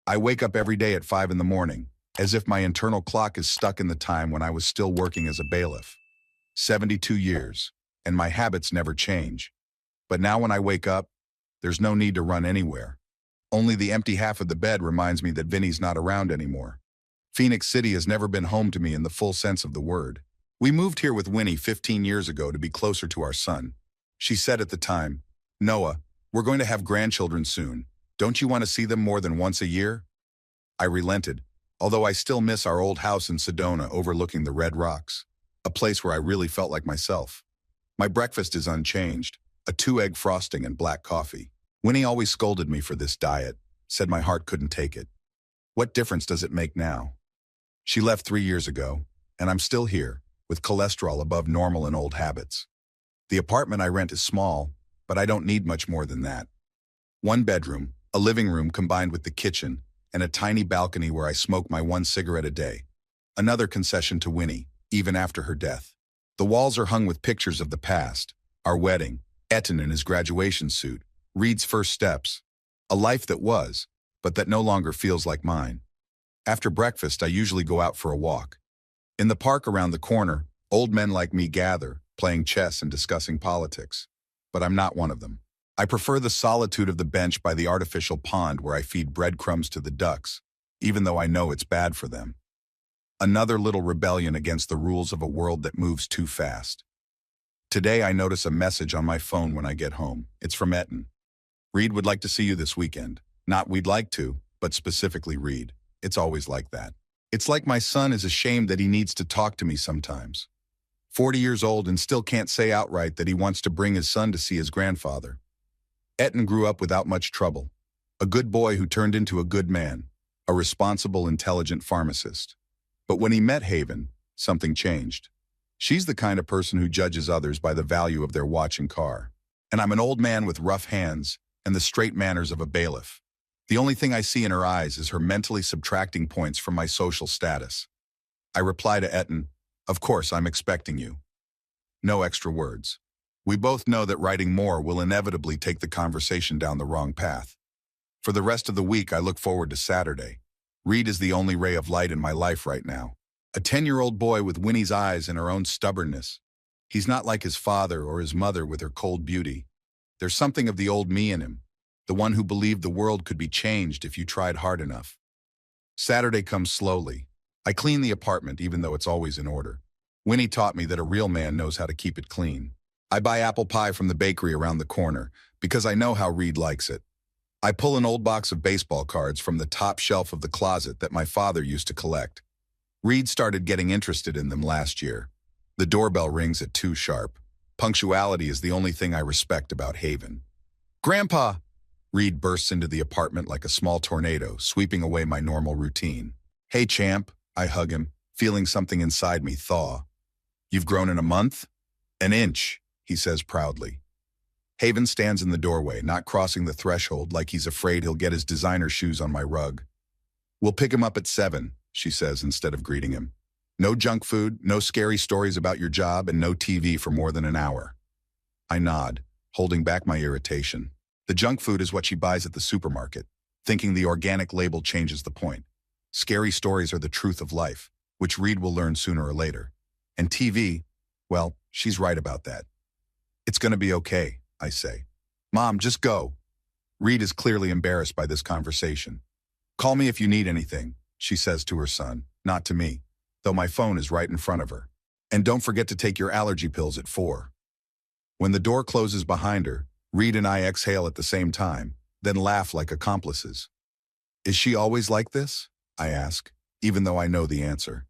I wake up every day at 5 in the morning, as if my internal clock is stuck in the time when I was still working as a bailiff. 72 years, and my habits never change. But now when I wake up, there's no need to run anywhere. Only the empty half of the bed reminds me that Vinny's not around anymore. Phoenix City has never been home to me in the full sense of the word. We moved here with Winnie 15 years ago to be closer to our son. She said at the time, "Noah, we're going to have grandchildren soon. Don't you want to see them more than once a year?" I relented, although I still miss our old house in Sedona overlooking the Red Rocks, a place where I really felt like myself. My breakfast is unchanged, a 2-egg frosting and black coffee. Winnie always scolded me for this diet, said my heart couldn't take it. What difference does it make now? She left 3 years ago, and I'm still here, with cholesterol above normal and old habits. The apartment I rent is small, but I don't need much more than that. 1 bedroom, a living room combined with the kitchen, and a tiny balcony where I smoke my 1 cigarette a day. Another concession to Winnie, even after her death. The walls are hung with pictures of the past, our wedding, Etten in his graduation suit, Reed's first steps, a life that was, but that no longer feels like mine. After breakfast, I usually go out for a walk. In the park around the corner, old men like me gather, playing chess and discussing politics. But I'm not one of them. I prefer the solitude of the bench by the artificial pond where I feed breadcrumbs to the ducks, even though I know it's bad for them. Another little rebellion against the rules of a world that moves too fast. Today I notice a message on my phone when I get home. It's from Etten. "Reed would like to see you this weekend." Not "we'd like to," but specifically Reed. It's always like that. It's like my son is ashamed that he needs to talk to me sometimes. 40 years old and still can't say outright that he wants to bring his son to see his grandfather. Etten grew up without much trouble. A good boy who turned into a good man, a responsible, intelligent pharmacist. But when he met Haven, something changed. She's the kind of person who judges others by the value of their watch and car. And I'm an old man with rough hands and the straight manners of a bailiff. The only thing I see in her eyes is her mentally subtracting points from my social status. I reply to Etten, "Of course, I'm expecting you." No extra words. We both know that writing more will inevitably take the conversation down the wrong path. For the rest of the week, I look forward to Saturday. Reed is the only ray of light in my life right now. A 10-year-old boy with Winnie's eyes and her own stubbornness. He's not like his father or his mother with her cold beauty. There's something of the old me in him, the one who believed the world could be changed if you tried hard enough. Saturday comes slowly. I clean the apartment even though it's always in order. Winnie taught me that a real man knows how to keep it clean. I buy apple pie from the bakery around the corner because I know how Reed likes it. I pull an old box of baseball cards from the top shelf of the closet that my father used to collect. Reed started getting interested in them last year. The doorbell rings at 2 sharp. Punctuality is the only thing I respect about Haven. "Grandpa!" Reed bursts into the apartment like a small tornado, sweeping away my normal routine. "Hey, champ," I hug him, feeling something inside me thaw. "You've grown in a month?" "An inch," he says proudly. Haven stands in the doorway, not crossing the threshold like he's afraid he'll get his designer shoes on my rug. "We'll pick him up at 7, she says instead of greeting him. "No junk food, no scary stories about your job, and no TV for more than an hour." I nod, holding back my irritation. The junk food is what she buys at the supermarket, thinking the organic label changes the point. Scary stories are the truth of life, which Reed will learn sooner or later. And TV, well, she's right about that. "It's gonna be okay," I say. "Mom, just go." Reed is clearly embarrassed by this conversation. "Call me if you need anything," she says to her son, not to me, though my phone is right in front of her. "And don't forget to take your allergy pills at 4. When the door closes behind her, Reed and I exhale at the same time, then laugh like accomplices. "Is she always like this?" I ask, even though I know the answer.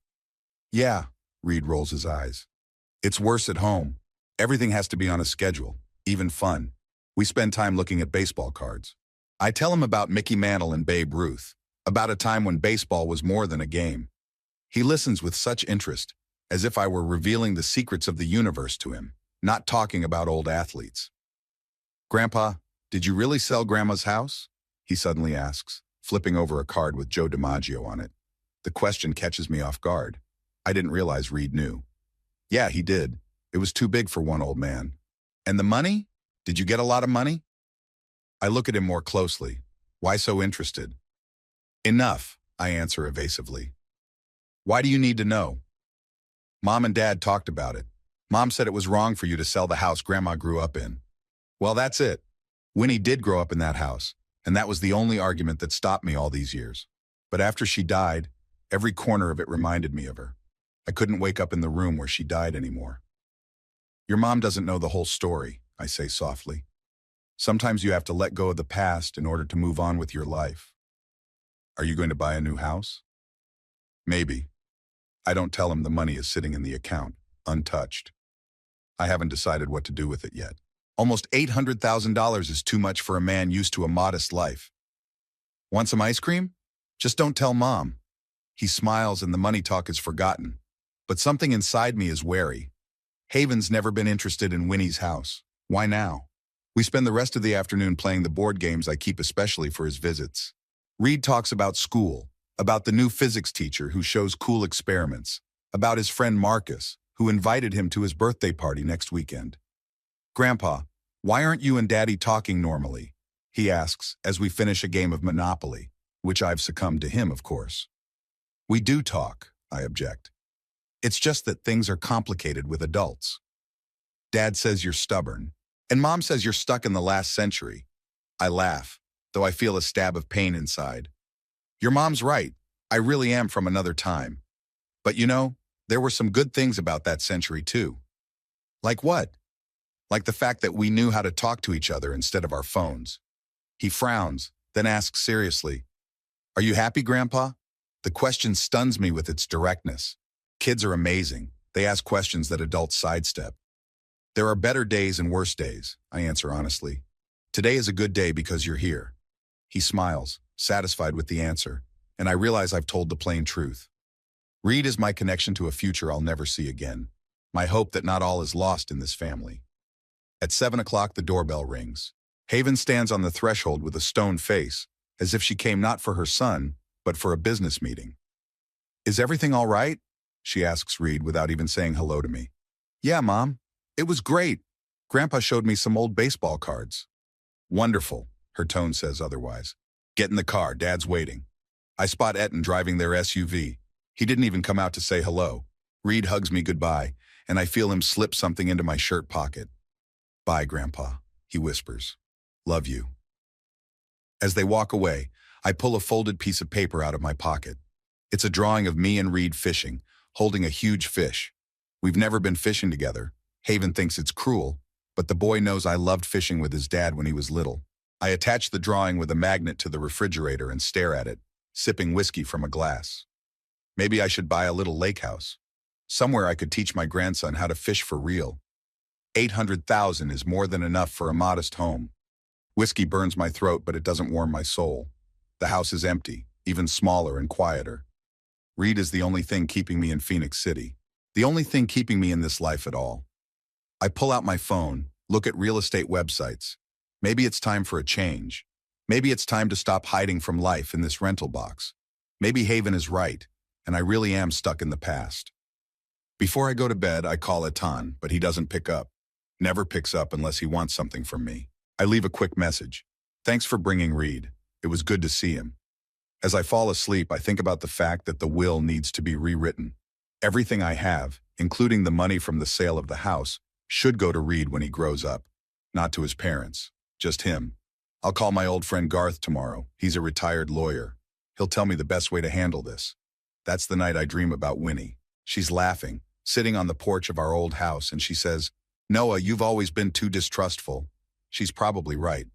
"Yeah," Reed rolls his eyes. "It's worse at home. Everything has to be on a schedule, even fun. We spend time looking at baseball cards. I tell him about Mickey Mantle and Babe Ruth, about a time when baseball was more than a game. He listens with such interest, as if I were revealing the secrets of the universe to him, not talking about old athletes. "Grandpa, did you really sell Grandma's house?" he suddenly asks, flipping over a card with Joe DiMaggio on it. The question catches me off guard. I didn't realize Reed knew. "Yeah, he did. It was too big for one old man." "And the money? Did you get a lot of money?" I look at him more closely. Why so interested? Enough, I answer evasively. Why do you need to know? Mom and Dad talked about it. Mom said it was wrong for you to sell the house Grandma grew up in. Well, that's it. Winnie did grow up in that house, and that was the only argument that stopped me all these years. But after she died, every corner of it reminded me of her. I couldn't wake up in the room where she died anymore. Your mom doesn't know the whole story, I say softly. Sometimes you have to let go of the past in order to move on with your life. Are you going to buy a new house? Maybe. I don't tell him the money is sitting in the account, untouched. I haven't decided what to do with it yet. Almost $800,000 is too much for a man used to a modest life. Want some ice cream? Just don't tell Mom. He smiles and the money talk is forgotten. But something inside me is wary. Haven's never been interested in Winnie's house. Why now? We spend the rest of the afternoon playing the board games I keep especially for his visits. Reed talks about school, about the new physics teacher who shows cool experiments, about his friend Marcus, who invited him to his birthday party next weekend. Grandpa, why aren't you and Daddy talking normally? He asks as we finish a game of Monopoly, which I've succumbed to him, of course. We do talk, I object. It's just that things are complicated with adults. Dad says you're stubborn, and Mom says you're stuck in the last century. I laugh, though I feel a stab of pain inside. Your mom's right. I really am from another time. But you know, there were some good things about that century too. Like what? Like the fact that we knew how to talk to each other instead of our phones. He frowns, then asks seriously, "Are you happy, Grandpa?" The question stuns me with its directness. Kids are amazing. They ask questions that adults sidestep. There are better days and worse days, I answer honestly. Today is a good day because you're here. He smiles, satisfied with the answer, and I realize I've told the plain truth. Reed is my connection to a future I'll never see again. My hope that not all is lost in this family. At 7 o'clock, the doorbell rings. Haven stands on the threshold with a stone face, as if she came not for her son, but for a business meeting. Is everything all right? She asks Reed without even saying hello to me. Yeah, Mom. It was great. Grandpa showed me some old baseball cards. Wonderful, her tone says otherwise. Get in the car, Dad's waiting. I spot Etten driving their SUV. He didn't even come out to say hello. Reed hugs me goodbye, and I feel him slip something into my shirt pocket. Bye, Grandpa, he whispers. Love you. As they walk away, I pull a folded piece of paper out of my pocket. It's a drawing of me and Reed fishing, holding a huge fish. We've never been fishing together. Haven thinks it's cruel, but the boy knows I loved fishing with his dad when he was little. I attach the drawing with a magnet to the refrigerator and stare at it, sipping whiskey from a glass. Maybe I should buy a little lake house. Somewhere I could teach my grandson how to fish for real. 800,000 is more than enough for a modest home. Whiskey burns my throat, but it doesn't warm my soul. The house is empty, even smaller and quieter. Reed is the only thing keeping me in Phoenix City. The only thing keeping me in this life at all. I pull out my phone, look at real estate websites. Maybe it's time for a change. Maybe it's time to stop hiding from life in this rental box. Maybe Haven is right, and I really am stuck in the past. Before I go to bed, I call Etan, but he doesn't pick up. Never picks up unless he wants something from me. I leave a quick message. Thanks for bringing Reed. It was good to see him. As I fall asleep, I think about the fact that the will needs to be rewritten. Everything I have, including the money from the sale of the house, should go to Reed when he grows up. Not to his parents, just him. I'll call my old friend Garth tomorrow. He's a retired lawyer. He'll tell me the best way to handle this. That's the night I dream about Winnie. She's laughing, sitting on the porch of our old house, and she says, "Noah, you've always been too distrustful." She's probably right.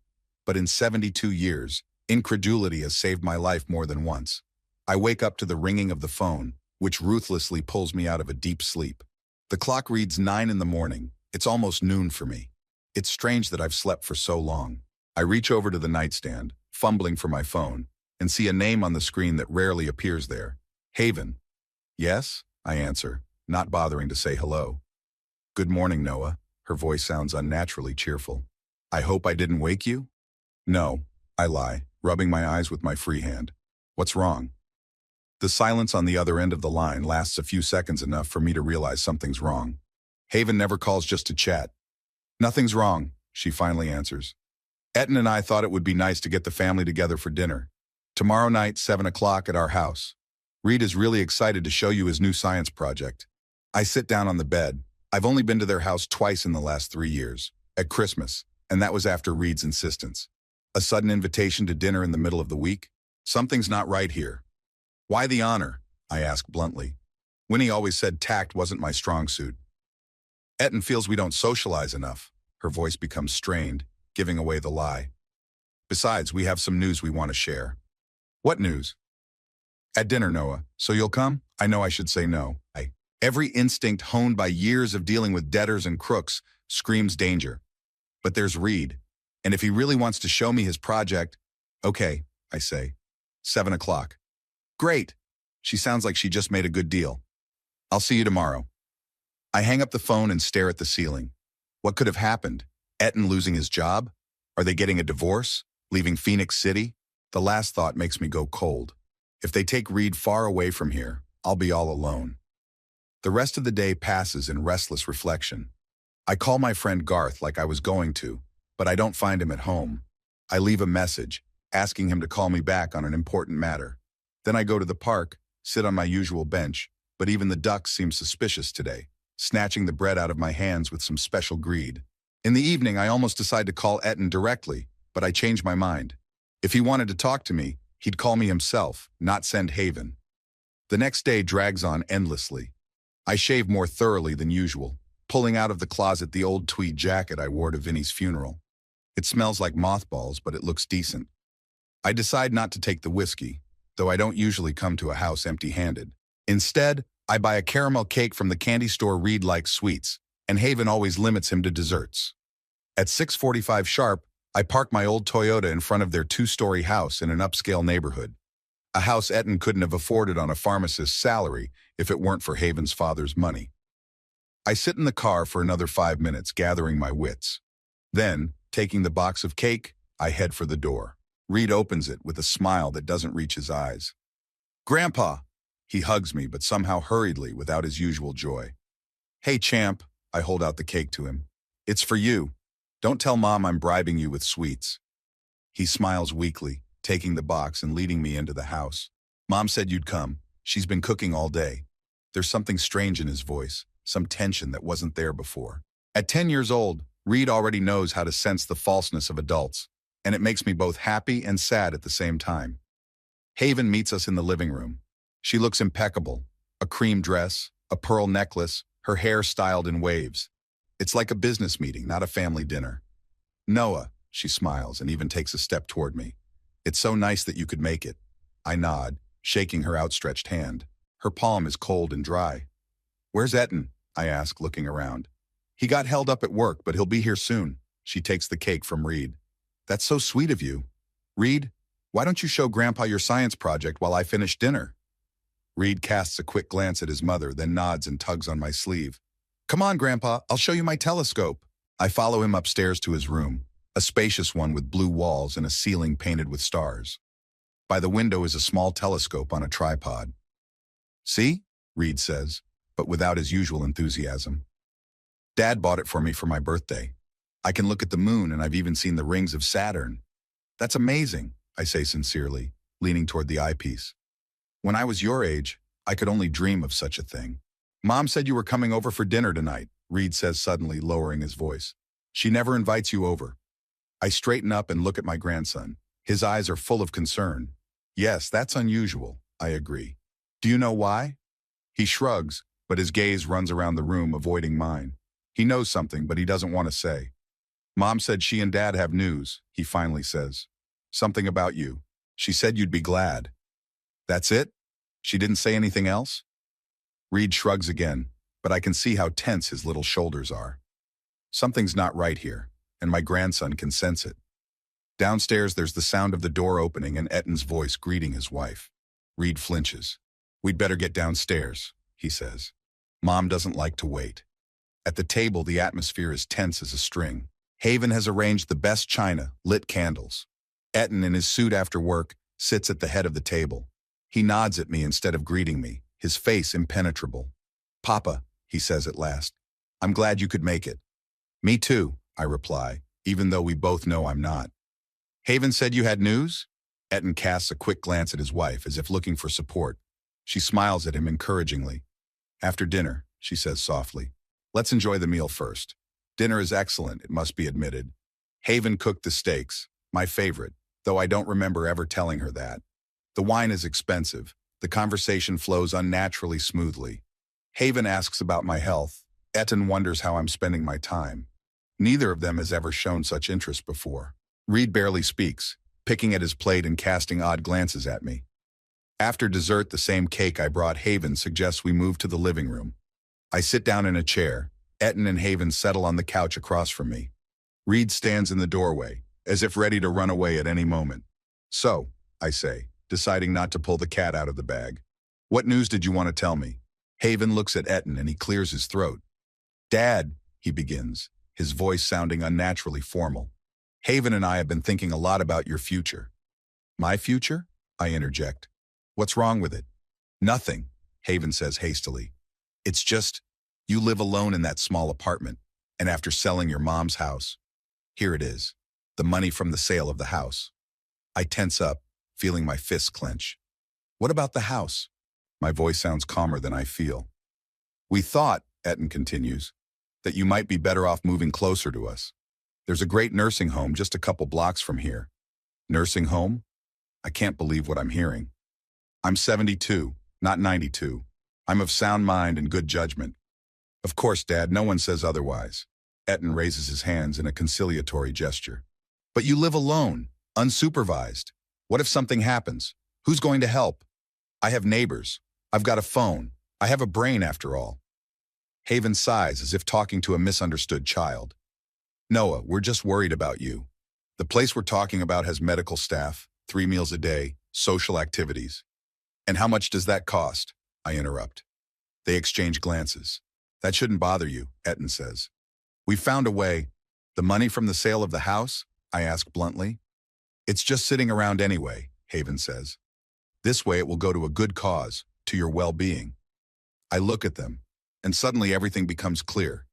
But in 72 years, incredulity has saved my life more than once. I wake up to the ringing of the phone, which ruthlessly pulls me out of a deep sleep. The clock reads 9 in the morning. It's almost noon for me. It's strange that I've slept for so long. I reach over to the nightstand, fumbling for my phone, and see a name on the screen that rarely appears there. Haven. Yes, I answer, not bothering to say hello. Good morning, Noah. Her voice sounds unnaturally cheerful. I hope I didn't wake you? No, I lie, rubbing my eyes with my free hand. What's wrong? The silence on the other end of the line lasts a few seconds, enough for me to realize something's wrong. Haven never calls just to chat. Nothing's wrong, she finally answers. Etten and I thought it would be nice to get the family together for dinner. Tomorrow night, 7 o'clock at our house. Reed is really excited to show you his new science project. I sit down on the bed. I've only been to their house twice in the last 3 years, at Christmas, and that was after Reed's insistence. A sudden invitation to dinner in the middle of the week? Something's not right here. Why the honor? I ask bluntly. Winnie always said tact wasn't my strong suit. Etten feels we don't socialize enough. Her voice becomes strained, giving away the lie. Besides, we have some news we want to share. What news? At dinner, Noah. So you'll come? I know I should say no. Every instinct honed by years of dealing with debtors and crooks screams danger. But there's Reed. And if he really wants to show me his project, okay, I say. 7 o'clock. Great. She sounds like she just made a good deal. I'll see you tomorrow. I hang up the phone and stare at the ceiling. What could have happened? Etten losing his job? Are they getting a divorce? Leaving Phoenix City? The last thought makes me go cold. If they take Reed far away from here, I'll be all alone. The rest of the day passes in restless reflection. I call my friend Garth like I was going to, but I don't find him at home. I leave a message, asking him to call me back on an important matter. Then I go to the park, sit on my usual bench, but even the ducks seem suspicious today, snatching the bread out of my hands with some special greed. In the evening, I almost decide to call Etten directly, but I change my mind. If he wanted to talk to me, he'd call me himself, not send Haven. The next day drags on endlessly. I shave more thoroughly than usual, pulling out of the closet the old tweed jacket I wore to Vinny's funeral. It smells like mothballs, but it looks decent. I decide not to take the whiskey, though I don't usually come to a house empty-handed. Instead, I buy a caramel cake from the candy store Reed likes sweets, and Haven always limits him to desserts. At 6:45 sharp, I park my old Toyota in front of their 2-story house in an upscale neighborhood. A house Etten couldn't have afforded on a pharmacist's salary if it weren't for Haven's father's money. I sit in the car for another 5 minutes, gathering my wits. Then, taking the box of cake, I head for the door. Reed opens it with a smile that doesn't reach his eyes. Grandpa! He hugs me, but somehow hurriedly, without his usual joy. Hey, champ, I hold out the cake to him. It's for you. Don't tell Mom I'm bribing you with sweets. He smiles weakly, taking the box and leading me into the house. Mom said you'd come. She's been cooking all day. There's something strange in his voice, some tension that wasn't there before. At 10 years old, Reed already knows how to sense the falseness of adults, and it makes me both happy and sad at the same time. Haven meets us in the living room. She looks impeccable. A cream dress, a pearl necklace, her hair styled in waves. It's like a business meeting, not a family dinner. Noah, she smiles and even takes a step toward me. It's so nice that you could make it. I nod, shaking her outstretched hand. Her palm is cold and dry. Where's Etten? I ask, looking around. He got held up at work, but he'll be here soon. She takes the cake from Reed. That's so sweet of you. Reed, why don't you show Grandpa your science project while I finish dinner? Reed casts a quick glance at his mother, then nods and tugs on my sleeve. Come on, Grandpa, I'll show you my telescope. I follow him upstairs to his room, a spacious one with blue walls and a ceiling painted with stars. By the window is a small telescope on a tripod. See? Reed says, but without his usual enthusiasm. Dad bought it for me for my birthday. I can look at the moon, and I've even seen the rings of Saturn. That's amazing, I say sincerely, leaning toward the eyepiece. When I was your age, I could only dream of such a thing. Mom said you were coming over for dinner tonight, Reed says suddenly, lowering his voice. She never invites you over. I straighten up and look at my grandson. His eyes are full of concern. Yes, that's unusual, I agree. Do you know why? He shrugs, but his gaze runs around the room, avoiding mine. He knows something, but he doesn't want to say. Mom said she and Dad have news, he finally says. Something about you. She said you'd be glad. That's it? She didn't say anything else? Reed shrugs again, but I can see how tense his little shoulders are. Something's not right here, and my grandson can sense it. Downstairs, there's the sound of the door opening and Etten's voice greeting his wife. Reed flinches. We'd better get downstairs, he says. Mom doesn't like to wait. At the table, the atmosphere is tense as a string. Haven has arranged the best china, lit candles. Etten, in his suit after work, sits at the head of the table. He nods at me instead of greeting me, his face impenetrable. Papa, he says at last, I'm glad you could make it. Me too, I reply, even though we both know I'm not. Haven said you had news? Etten casts a quick glance at his wife as if looking for support. She smiles at him encouragingly. After dinner, she says softly, let's enjoy the meal first. Dinner is excellent, it must be admitted. Haven cooked the steaks, my favorite, though I don't remember ever telling her that. The wine is expensive. The conversation flows unnaturally smoothly. Haven asks about my health. Etten wonders how I'm spending my time. Neither of them has ever shown such interest before. Reed barely speaks, picking at his plate and casting odd glances at me. After dessert, the same cake I brought Haven suggests we move to the living room. I sit down in a chair. Etten and Haven settle on the couch across from me. Reed stands in the doorway, as if ready to run away at any moment. So, I say, deciding not to pull the cat out of the bag. What news did you want to tell me? Haven looks at Etten and he clears his throat. Dad, he begins, his voice sounding unnaturally formal. Haven and I have been thinking a lot about your future. My future? I interject. What's wrong with it? Nothing, Haven says hastily. It's just, you live alone in that small apartment, and after selling your mom's house, here it is, the money from the sale of the house. I tense up, feeling my fists clench. What about the house? My voice sounds calmer than I feel. We thought, Etten continues, that you might be better off moving closer to us. There's a great nursing home just a couple blocks from here. Nursing home? I can't believe what I'm hearing. I'm 72, not 92. I'm of sound mind and good judgment. Of course, Dad, no one says otherwise. Etten raises his hands in a conciliatory gesture. But you live alone, unsupervised. What if something happens? Who's going to help? I have neighbors. I've got a phone. I have a brain after all. Haven sighs as if talking to a misunderstood child. Noah, we're just worried about you. The place we're talking about has medical staff, 3 meals a day, social activities. And how much does that cost? I interrupt. They exchange glances. That shouldn't bother you, Etten says. We found a way. The money from the sale of the house? I ask bluntly. It's just sitting around anyway, Haven says. This way it will go to a good cause, to your well-being. I look at them, and suddenly everything becomes clear.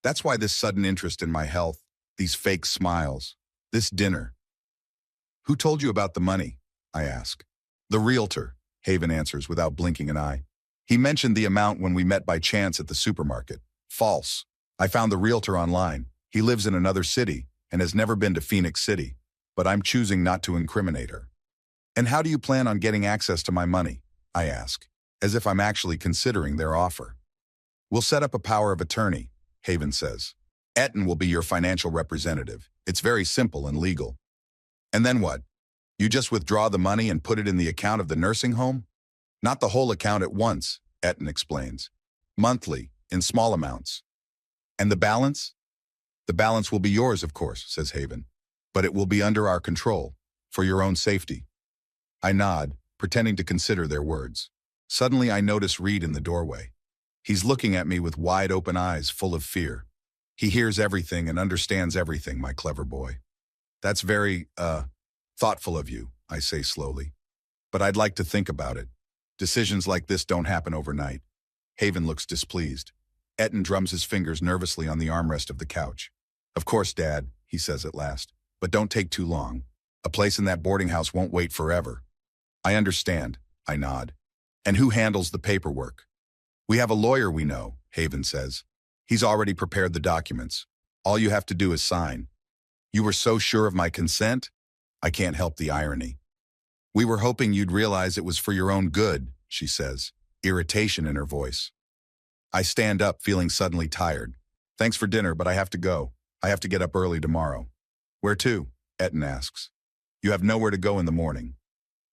That's why this sudden interest in my health, these fake smiles, this dinner. Who told you about the money? I ask. The realtor, Haven answers without blinking an eye. He mentioned the amount when we met by chance at the supermarket. False. I found the realtor online. He lives in another city and has never been to Phoenix City, but I'm choosing not to incriminate her. And how do you plan on getting access to my money? I ask, as if I'm actually considering their offer. We'll set up a power of attorney, Haven says. Etten will be your financial representative. It's very simple and legal. And then what? You just withdraw the money and put it in the account of the nursing home? Not the whole account at once, Etten explains. Monthly, in small amounts. And the balance? The balance will be yours, of course, says Haven. But it will be under our control, for your own safety. I nod, pretending to consider their words. Suddenly I notice Reed in the doorway. He's looking at me with wide open eyes full of fear. He hears everything and understands everything, my clever boy. That's very, thoughtful of you, I say slowly. But I'd like to think about it. Decisions like this don't happen overnight. Haven looks displeased. Etten drums his fingers nervously on the armrest of the couch. Of course, Dad, he says at last, but don't take too long. A place in that boarding house won't wait forever. I understand, I nod. And who handles the paperwork? We have a lawyer we know, Haven says. He's already prepared the documents. All you have to do is sign. You were so sure of my consent? I can't help the irony. We were hoping you'd realize it was for your own good, she says, irritation in her voice. I stand up, feeling suddenly tired. Thanks for dinner, but I have to go. I have to get up early tomorrow. Where to? Etten asks. You have nowhere to go in the morning.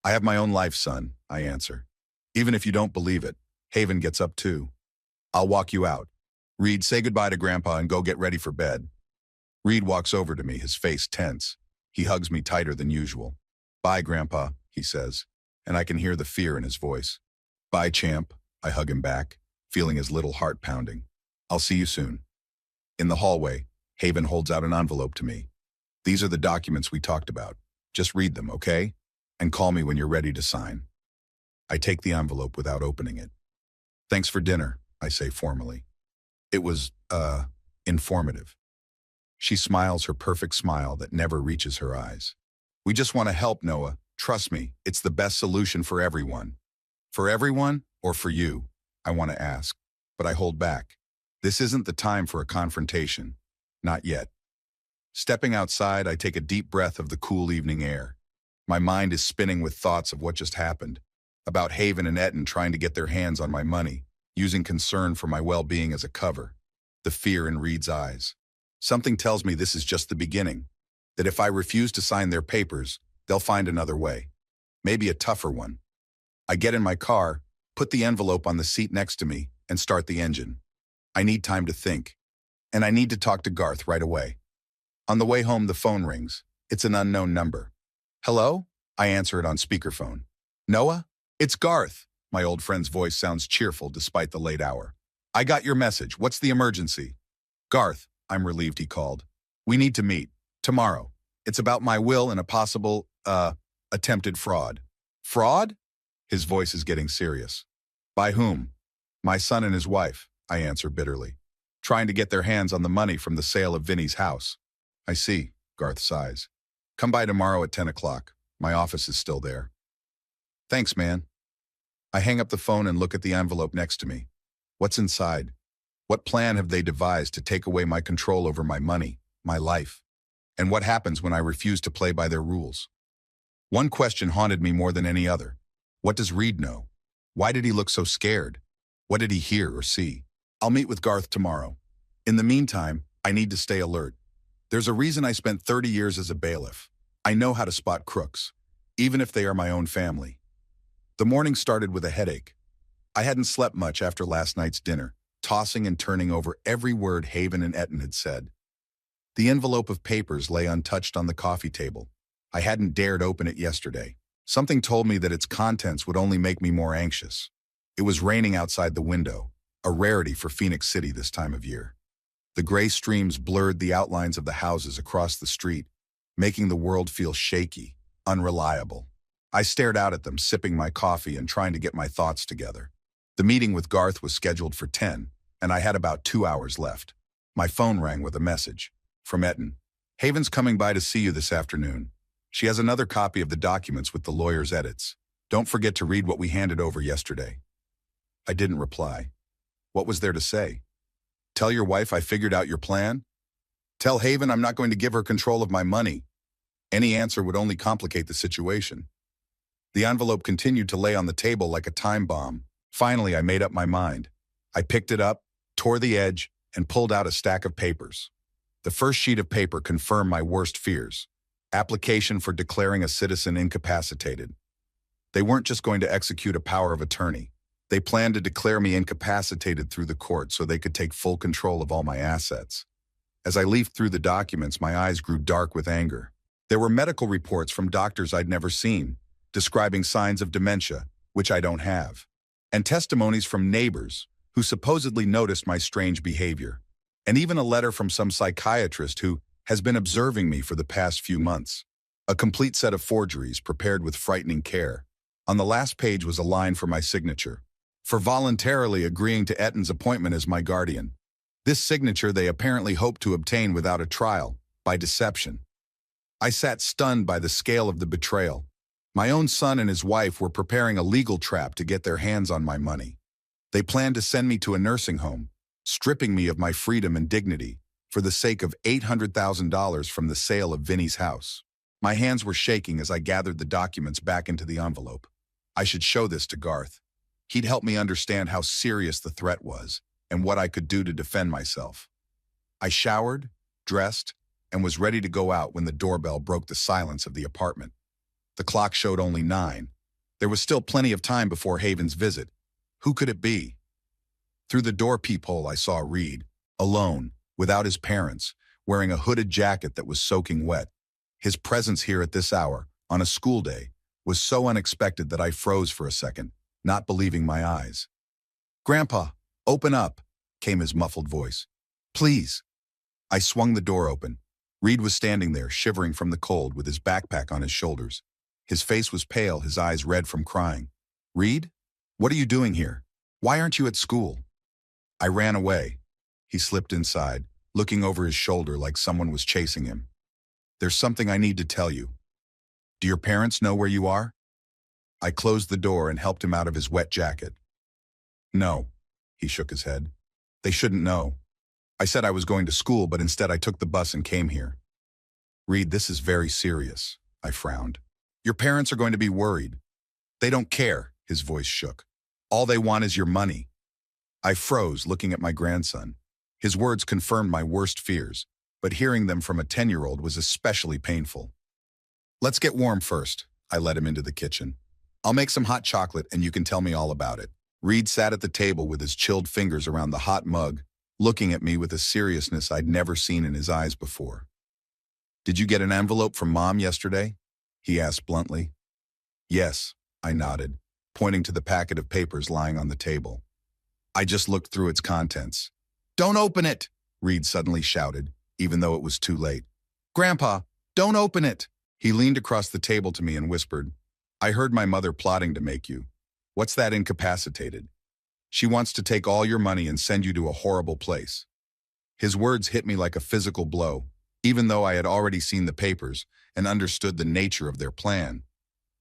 I have my own life, son, I answer. Even if you don't believe it, Haven gets up too. I'll walk you out. Reed, say goodbye to Grandpa and go get ready for bed. Reed walks over to me, his face tense. He hugs me tighter than usual. Bye, Grandpa, he says, and I can hear the fear in his voice. Bye, champ, I hug him back, feeling his little heart pounding. I'll see you soon. In the hallway, Haven holds out an envelope to me. These are the documents we talked about. Just read them, okay? And call me when you're ready to sign. I take the envelope without opening it. Thanks for dinner, I say formally. It was, informative. She smiles her perfect smile that never reaches her eyes. We just want to help, Noah, Trust me, it's the best solution for everyone. For everyone or for you, I want to ask, but I hold back. This isn't the time for a confrontation. Not yet. Stepping outside, I take a deep breath of the cool evening air. My mind is spinning with thoughts of what just happened, about Haven and Etten trying to get their hands on my money, using concern for my well-being as a cover. The fear in Reed's eyes. Something tells me this is just the beginning, that if I refuse to sign their papers, they'll find another way. Maybe a tougher one. I get in my car, put the envelope on the seat next to me, and start the engine. I need time to think. And I need to talk to Garth right away. On the way home, the phone rings. It's an unknown number. Hello? I answer it on speakerphone. Noah? It's Garth. My old friend's voice sounds cheerful despite the late hour. I got your message. What's the emergency? Garth, I'm relieved he called. We need to meet. Tomorrow. It's about my will and a possible, attempted fraud. Fraud? His voice is getting serious. By whom? My son and his wife, I answer bitterly. Trying to get their hands on the money from the sale of Vinny's house. I see, Garth sighs. Come by tomorrow at 10 o'clock. My office is still there. Thanks, man. I hang up the phone and look at the envelope next to me. What's inside? What plan have they devised to take away my control over my money, my life? And what happens when I refuse to play by their rules? One question haunted me more than any other. What does Reed know? Why did he look so scared? What did he hear or see? I'll meet with Garth tomorrow. In the meantime, I need to stay alert. There's a reason I spent 30 years as a bailiff. I know how to spot crooks, even if they are my own family. The morning started with a headache. I hadn't slept much after last night's dinner, tossing and turning over every word Haven and Etten had said. The envelope of papers lay untouched on the coffee table. I hadn't dared open it yesterday. Something told me that its contents would only make me more anxious. It was raining outside the window, a rarity for Phoenix City this time of year. The gray streams blurred the outlines of the houses across the street, making the world feel shaky, unreliable. I stared out at them, sipping my coffee and trying to get my thoughts together. The meeting with Garth was scheduled for 10, and I had about 2 hours left. My phone rang with a message. From Etten. Haven's coming by to see you this afternoon. She has another copy of the documents with the lawyer's edits. Don't forget to read what we handed over yesterday. I didn't reply. What was there to say? Tell your wife I figured out your plan? Tell Haven I'm not going to give her control of my money. Any answer would only complicate the situation. The envelope continued to lay on the table like a time bomb. Finally, I made up my mind. I picked it up, tore the edge, and pulled out a stack of papers. The first sheet of paper confirmed my worst fears. Application for declaring a citizen incapacitated. They weren't just going to execute a power of attorney. They planned to declare me incapacitated through the court so they could take full control of all my assets. As I leafed through the documents, my eyes grew dark with anger. There were medical reports from doctors I'd never seen, describing signs of dementia, which I don't have, and testimonies from neighbors who supposedly noticed my strange behavior, and even a letter from some psychiatrist who has been observing me for the past few months. A complete set of forgeries prepared with frightening care. On the last page was a line for my signature, for voluntarily agreeing to Etten's appointment as my guardian. This signature they apparently hoped to obtain without a trial, by deception. I sat stunned by the scale of the betrayal. My own son and his wife were preparing a legal trap to get their hands on my money. They planned to send me to a nursing home, stripping me of my freedom and dignity, for the sake of $800,000 from the sale of Vinny's house. My hands were shaking as I gathered the documents back into the envelope. I should show this to Garth. He'd help me understand how serious the threat was and what I could do to defend myself. I showered, dressed, and was ready to go out when the doorbell broke the silence of the apartment. The clock showed only 9. There was still plenty of time before Haven's visit. Who could it be? Through the door peephole, I saw Reed, alone, without his parents, wearing a hooded jacket that was soaking wet. His presence here at this hour, on a school day, was so unexpected that I froze for a second, not believing my eyes. "Grandpa, open up," came his muffled voice. "Please." I swung the door open. Reed was standing there, shivering from the cold, with his backpack on his shoulders. His face was pale, his eyes red from crying. "Reed? What are you doing here? Why aren't you at school?" I ran away. He slipped inside, looking over his shoulder like someone was chasing him. "There's something I need to tell you." Do your parents know where you are? I closed the door and helped him out of his wet jacket. No, he shook his head. They shouldn't know. I said I was going to school, but instead I took the bus and came here. Reed, this is very serious, I frowned. Your parents are going to be worried. They don't care, his voice shook. All they want is your money. I froze, looking at my grandson. His words confirmed my worst fears, but hearing them from a 10-year-old was especially painful. Let's get warm first, I led him into the kitchen. I'll make some hot chocolate and you can tell me all about it. Reed sat at the table with his chilled fingers around the hot mug, looking at me with a seriousness I'd never seen in his eyes before. Did you get an envelope from Mom yesterday? He asked bluntly. Yes, I nodded, pointing to the packet of papers lying on the table. I just looked through its contents. Don't open it, Reed suddenly shouted, even though it was too late. Grandpa, don't open it. He leaned across the table to me and whispered, I heard my mother plotting to make you. What's that incapacitated? She wants to take all your money and send you to a horrible place. His words hit me like a physical blow, even though I had already seen the papers and understood the nature of their plan.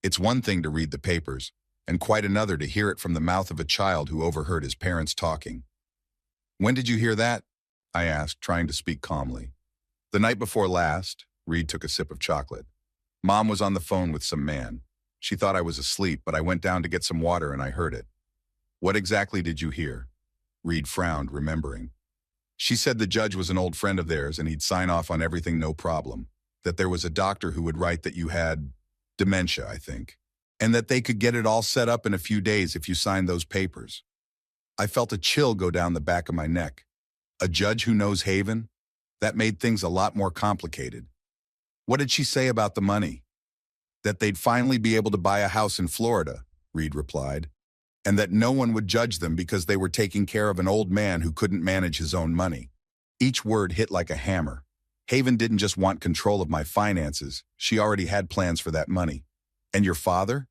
It's one thing to read the papers, and quite another to hear it from the mouth of a child who overheard his parents talking. When did you hear that? I asked, trying to speak calmly. The night before last, Reed took a sip of chocolate. Mom was on the phone with some man. She thought I was asleep, but I went down to get some water and I heard it. What exactly did you hear? Reed frowned, remembering. She said the judge was an old friend of theirs and he'd sign off on everything no problem. That there was a doctor who would write that you had dementia, I think. And that they could get it all set up in a few days if you signed those papers. I felt a chill go down the back of my neck. A judge who knows Haven? That made things a lot more complicated. What did she say about the money? That they'd finally be able to buy a house in Florida, Reed replied. And that no one would judge them because they were taking care of an old man who couldn't manage his own money. Each word hit like a hammer. Haven didn't just want control of my finances. She already had plans for that money. And your father?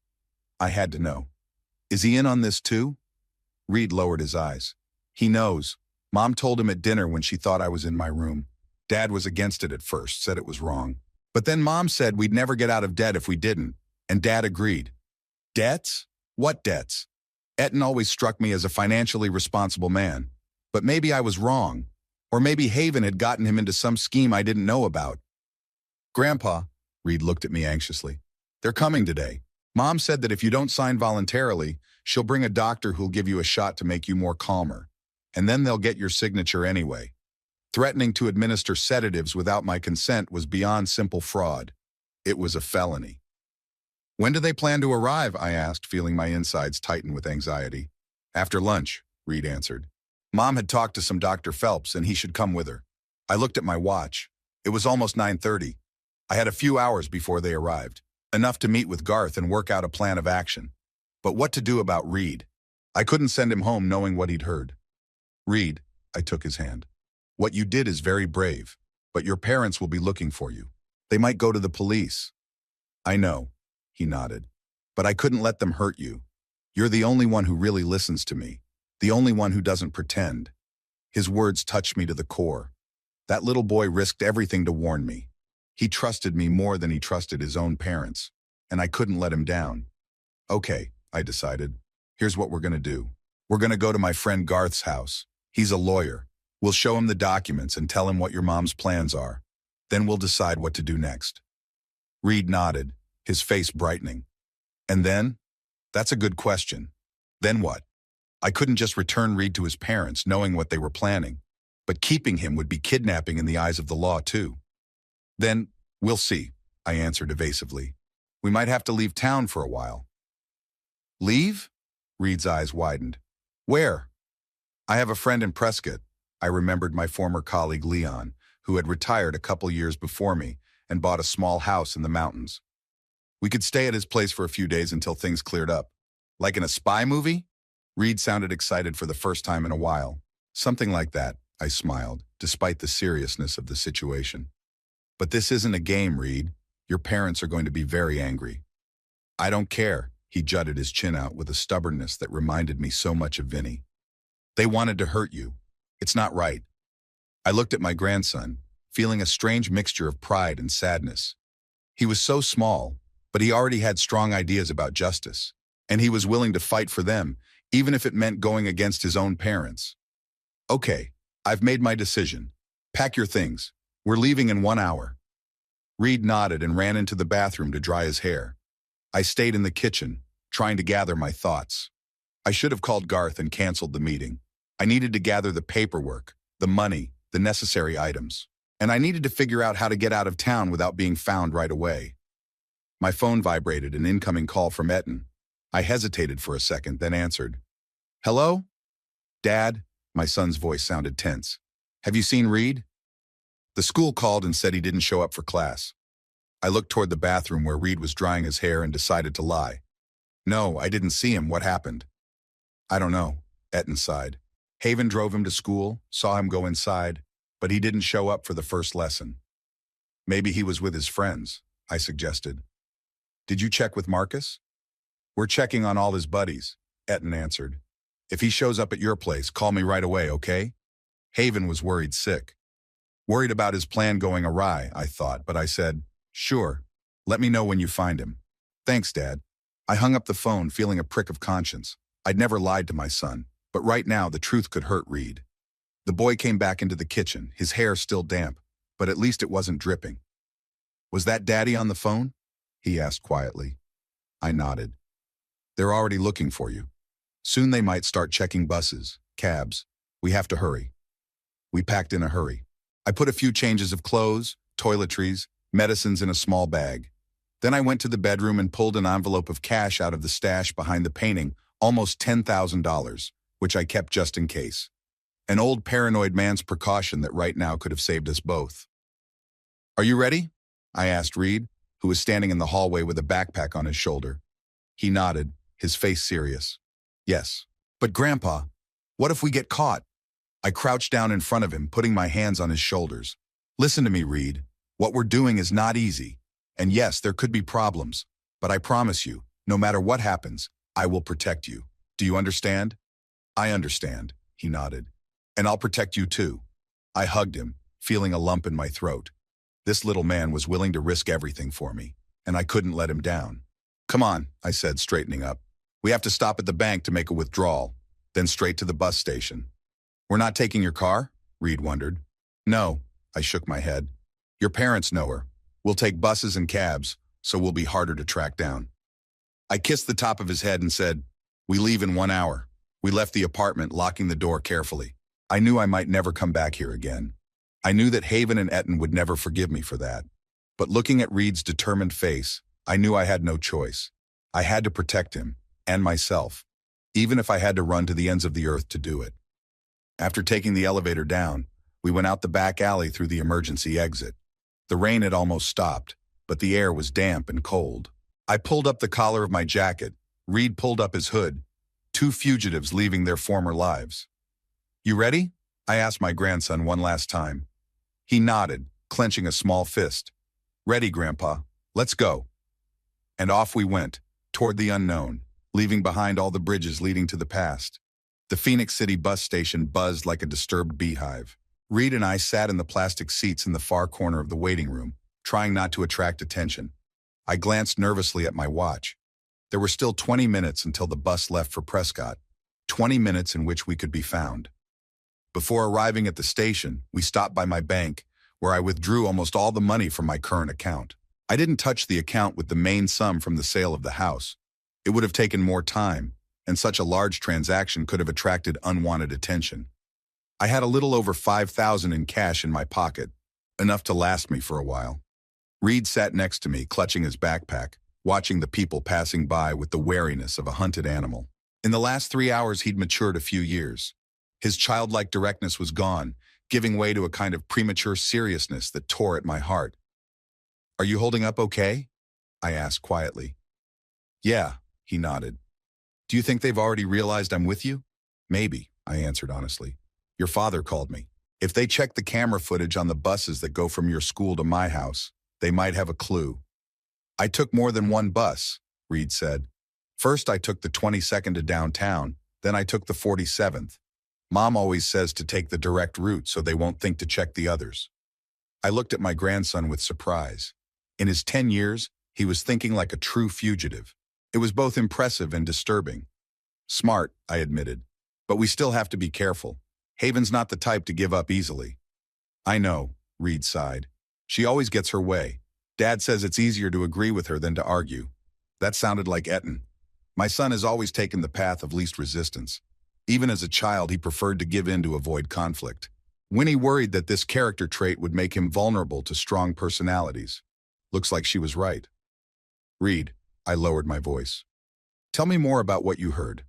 I had to know. Is he in on this too? Reed lowered his eyes. He knows. Mom told him at dinner when she thought I was in my room. Dad was against it at first, said it was wrong. But then Mom said we'd never get out of debt if we didn't. And Dad agreed. Debts? What debts? Etten always struck me as a financially responsible man. But maybe I was wrong. Or maybe Haven had gotten him into some scheme I didn't know about. Grandpa, Reed looked at me anxiously. They're coming today. Mom said that if you don't sign voluntarily, she'll bring a doctor who'll give you a shot to make you more calmer. And then they'll get your signature anyway. Threatening to administer sedatives without my consent was beyond simple fraud. It was a felony. When do they plan to arrive? I asked, feeling my insides tighten with anxiety. After lunch, Reed answered. Mom had talked to some Dr. Phelps and he should come with her. I looked at my watch. It was almost 9:30. I had a few hours before they arrived, enough to meet with Garth and work out a plan of action. But what to do about Reed? I couldn't send him home knowing what he'd heard. Reed, I took his hand. What you did is very brave, but your parents will be looking for you. They might go to the police. I know, he nodded, but I couldn't let them hurt you. You're the only one who really listens to me, the only one who doesn't pretend. His words touched me to the core. That little boy risked everything to warn me. He trusted me more than he trusted his own parents, and I couldn't let him down. Okay, I decided. Here's what we're going to do. We're going to go to my friend Garth's house. He's a lawyer. We'll show him the documents and tell him what your mom's plans are. Then we'll decide what to do next. Reed nodded, his face brightening. And then? That's a good question. Then what? I couldn't just return Reed to his parents, knowing what they were planning. But keeping him would be kidnapping in the eyes of the law, too. Then, we'll see, I answered evasively. We might have to leave town for a while. Leave? Reed's eyes widened. Where? I have a friend in Prescott. I remembered my former colleague Leon, who had retired a couple years before me and bought a small house in the mountains. We could stay at his place for a few days until things cleared up. Like in a spy movie? Reed sounded excited for the first time in a while. Something like that, I smiled, despite the seriousness of the situation. But this isn't a game, Reed. Your parents are going to be very angry. I don't care, he jutted his chin out with a stubbornness that reminded me so much of Vinny. They wanted to hurt you. It's not right. I looked at my grandson, feeling a strange mixture of pride and sadness. He was so small, But he already had strong ideas about justice, and he was willing to fight for them, even if it meant going against his own parents. Okay, I've made my decision. Pack your things. We're leaving in 1 hour. Reed nodded and ran into the bathroom to dry his hair. I stayed in the kitchen, trying to gather my thoughts. I should have called Garth and canceled the meeting. I needed to gather the paperwork, the money, the necessary items. And I needed to figure out how to get out of town without being found right away. My phone vibrated, an incoming call from Etten. I hesitated for a second, then answered. Hello? Dad? My son's voice sounded tense. Have you seen Reed? The school called and said he didn't show up for class. I looked toward the bathroom where Reed was drying his hair and decided to lie. No, I didn't see him. What happened? I don't know, Etten sighed. Haven drove him to school, saw him go inside, but he didn't show up for the first lesson. Maybe he was with his friends, I suggested. Did you check with Marcus? We're checking on all his buddies, Etten answered. If he shows up at your place, call me right away, okay? Haven was worried sick. Worried about his plan going awry, I thought, but I said, sure, let me know when you find him. Thanks, Dad. I hung up the phone, feeling a prick of conscience. I'd never lied to my son, but right now the truth could hurt Reed. The boy came back into the kitchen, his hair still damp, but at least it wasn't dripping. Was that Daddy on the phone? He asked quietly. I nodded. They're already looking for you. Soon they might start checking buses, cabs. We have to hurry. We packed in a hurry. I put a few changes of clothes, toiletries, medicines in a small bag. Then I went to the bedroom and pulled an envelope of cash out of the stash behind the painting, almost $10,000, which I kept just in case. An old paranoid man's precaution that right now could have saved us both. Are you ready? I asked Reed, who was standing in the hallway with a backpack on his shoulder. He nodded, his face serious. Yes. But Grandpa, what if we get caught? I crouched down in front of him, putting my hands on his shoulders. Listen to me, Reed. What we're doing is not easy. And yes, there could be problems. But I promise you, no matter what happens, I will protect you. Do you understand? I understand, he nodded. And I'll protect you too. I hugged him, feeling a lump in my throat. This little man was willing to risk everything for me, and I couldn't let him down. Come on, I said, straightening up. We have to stop at the bank to make a withdrawal, then straight to the bus station. We're not taking your car? Reed wondered. No, I shook my head. Your parents know her. We'll take buses and cabs, so we'll be harder to track down. I kissed the top of his head and said, we leave in 1 hour. We left the apartment, locking the door carefully. I knew I might never come back here again. I knew that Haven and Etten would never forgive me for that. But looking at Reed's determined face, I knew I had no choice. I had to protect him, and myself, even if I had to run to the ends of the earth to do it. After taking the elevator down, we went out the back alley through the emergency exit. The rain had almost stopped, but the air was damp and cold. I pulled up the collar of my jacket. Reed pulled up his hood. 2 fugitives leaving their former lives. You ready? I asked my grandson one last time. He nodded, clenching a small fist. Ready, Grandpa. Let's go. And off we went, toward the unknown, leaving behind all the bridges leading to the past. The Phoenix City bus station buzzed like a disturbed beehive. Reed and I sat in the plastic seats in the far corner of the waiting room, trying not to attract attention. I glanced nervously at my watch. There were still 20 minutes until the bus left for Prescott, 20 minutes in which we could be found. Before arriving at the station, we stopped by my bank, where I withdrew almost all the money from my current account. I didn't touch the account with the main sum from the sale of the house. It would have taken more time, and such a large transaction could have attracted unwanted attention. I had a little over $5,000 in cash in my pocket, enough to last me for a while. Reed sat next to me, clutching his backpack, watching the people passing by with the wariness of a hunted animal. In the last 3 hours, he'd matured a few years. His childlike directness was gone, giving way to a kind of premature seriousness that tore at my heart. Are you holding up okay? I asked quietly. Yeah, he nodded. Do you think they've already realized I'm with you? Maybe, I answered honestly. Your father called me. If they check the camera footage on the buses that go from your school to my house, they might have a clue. I took more than one bus, Reed said. First I took the 22nd to downtown, then I took the 47th. Mom always says to take the direct route so they won't think to check the others. I looked at my grandson with surprise. In his 10 years, He was thinking like a true fugitive. It was both impressive and disturbing. Smart, I admitted. But we still have to be careful. Haven's not the type to give up easily. I know, Reed sighed. She always gets her way. Dad says it's easier to agree with her than to argue. That sounded like Etten. My son has always taken the path of least resistance. Even as a child, he preferred to give in to avoid conflict. Winnie worried that this character trait would make him vulnerable to strong personalities. Looks like she was right. Reed, I lowered my voice. Tell me more about what you heard.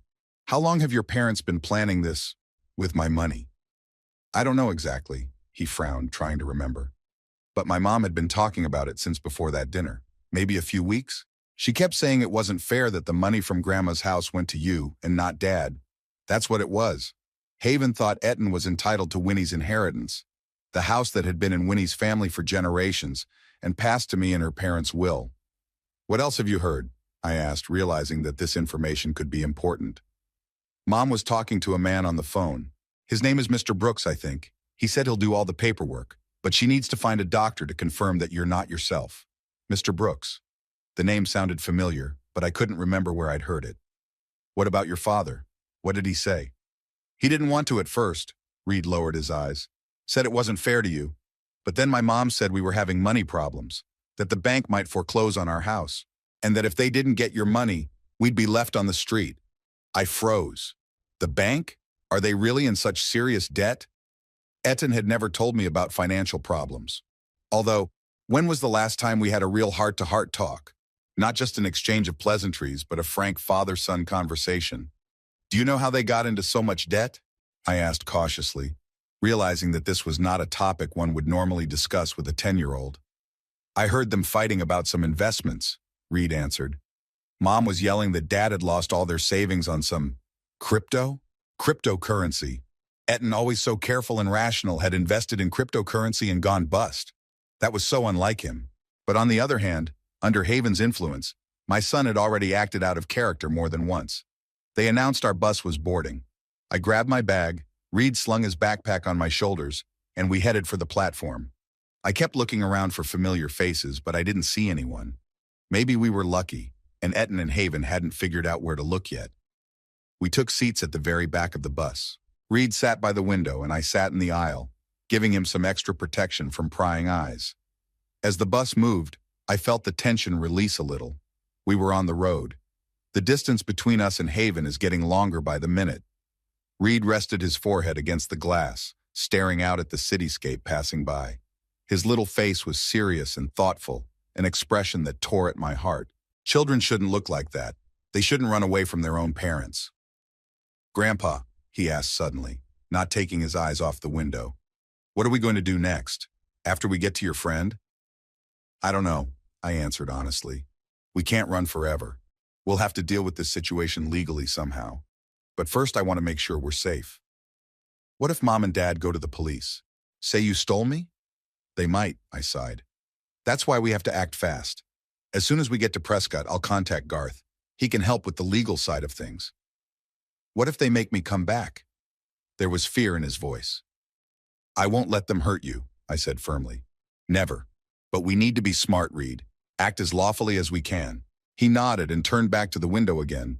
How long have your parents been planning this with my money? I don't know exactly, he frowned, trying to remember. But my mom had been talking about it since before that dinner. Maybe a few weeks? She kept saying it wasn't fair that the money from Grandma's house went to you and not Dad. That's what it was. Haven thought Etten was entitled to Winnie's inheritance, the house that had been in Winnie's family for generations and passed to me in her parents' will. What else have you heard? I asked, realizing that this information could be important. Mom was talking to a man on the phone. His name is Mr. Brooks, I think. He said he'll do all the paperwork, but she needs to find a doctor to confirm that you're not yourself. Mr. Brooks. The name sounded familiar, but I couldn't remember where I'd heard it. What about your father? What did he say? He didn't want to at first. Reed lowered his eyes. Said it wasn't fair to you. But then my mom said we were having money problems, that the bank might foreclose on our house, and that if they didn't get your money, we'd be left on the street. I froze. The bank? Are they really in such serious debt? Etten had never told me about financial problems. Although, when was the last time we had a real heart-to-heart talk? Not just an exchange of pleasantries, but a frank father-son conversation. Do you know how they got into so much debt? I asked cautiously, realizing that this was not a topic one would normally discuss with a 10-year-old. I heard them fighting about some investments, Reed answered. Mom was yelling that Dad had lost all their savings on some cryptocurrency. Etten, always so careful and rational, had invested in cryptocurrency and gone bust. That was so unlike him. But on the other hand, under Haven's influence, my son had already acted out of character more than once. They announced our bus was boarding. I grabbed my bag, Reed slung his backpack on my shoulders, and we headed for the platform. I kept looking around for familiar faces, but I didn't see anyone. Maybe we were lucky, and Etten and Haven hadn't figured out where to look yet. We took seats at the very back of the bus. Reed sat by the window, and I sat in the aisle, giving him some extra protection from prying eyes. As the bus moved, I felt the tension release a little. We were on the road. The distance between us and Haven is getting longer by the minute. Reed rested his forehead against the glass, staring out at the cityscape passing by. His little face was serious and thoughtful, an expression that tore at my heart. Children shouldn't look like that. They shouldn't run away from their own parents. Grandpa, he asked suddenly, not taking his eyes off the window. What are we going to do next? After we get to your friend? I don't know, I answered honestly. We can't run forever. We'll have to deal with this situation legally somehow. But first I want to make sure we're safe. What if Mom and Dad go to the police? Say you stole me? They might, I sighed. That's why we have to act fast. As soon as we get to Prescott, I'll contact Garth. He can help with the legal side of things. What if they make me come back? There was fear in his voice. I won't let them hurt you, I said firmly. Never. But we need to be smart, Reed. Act as lawfully as we can. He nodded and turned back to the window again.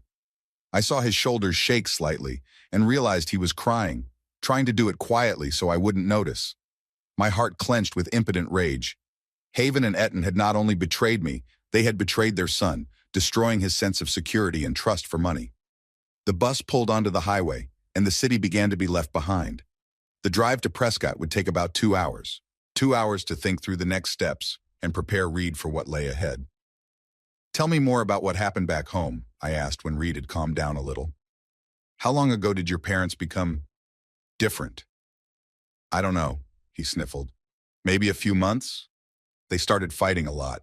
I saw his shoulders shake slightly and realized he was crying, trying to do it quietly so I wouldn't notice. My heart clenched with impotent rage. Haven and Etten had not only betrayed me, they had betrayed their son, destroying his sense of security and trust for money. The bus pulled onto the highway, and the city began to be left behind. The drive to Prescott would take about 2 hours. 2 hours to think through the next steps and prepare Reed for what lay ahead. Tell me more about what happened back home, I asked when Reed had calmed down a little. How long ago did your parents become different? I don't know, he sniffled. Maybe a few months? They started fighting a lot.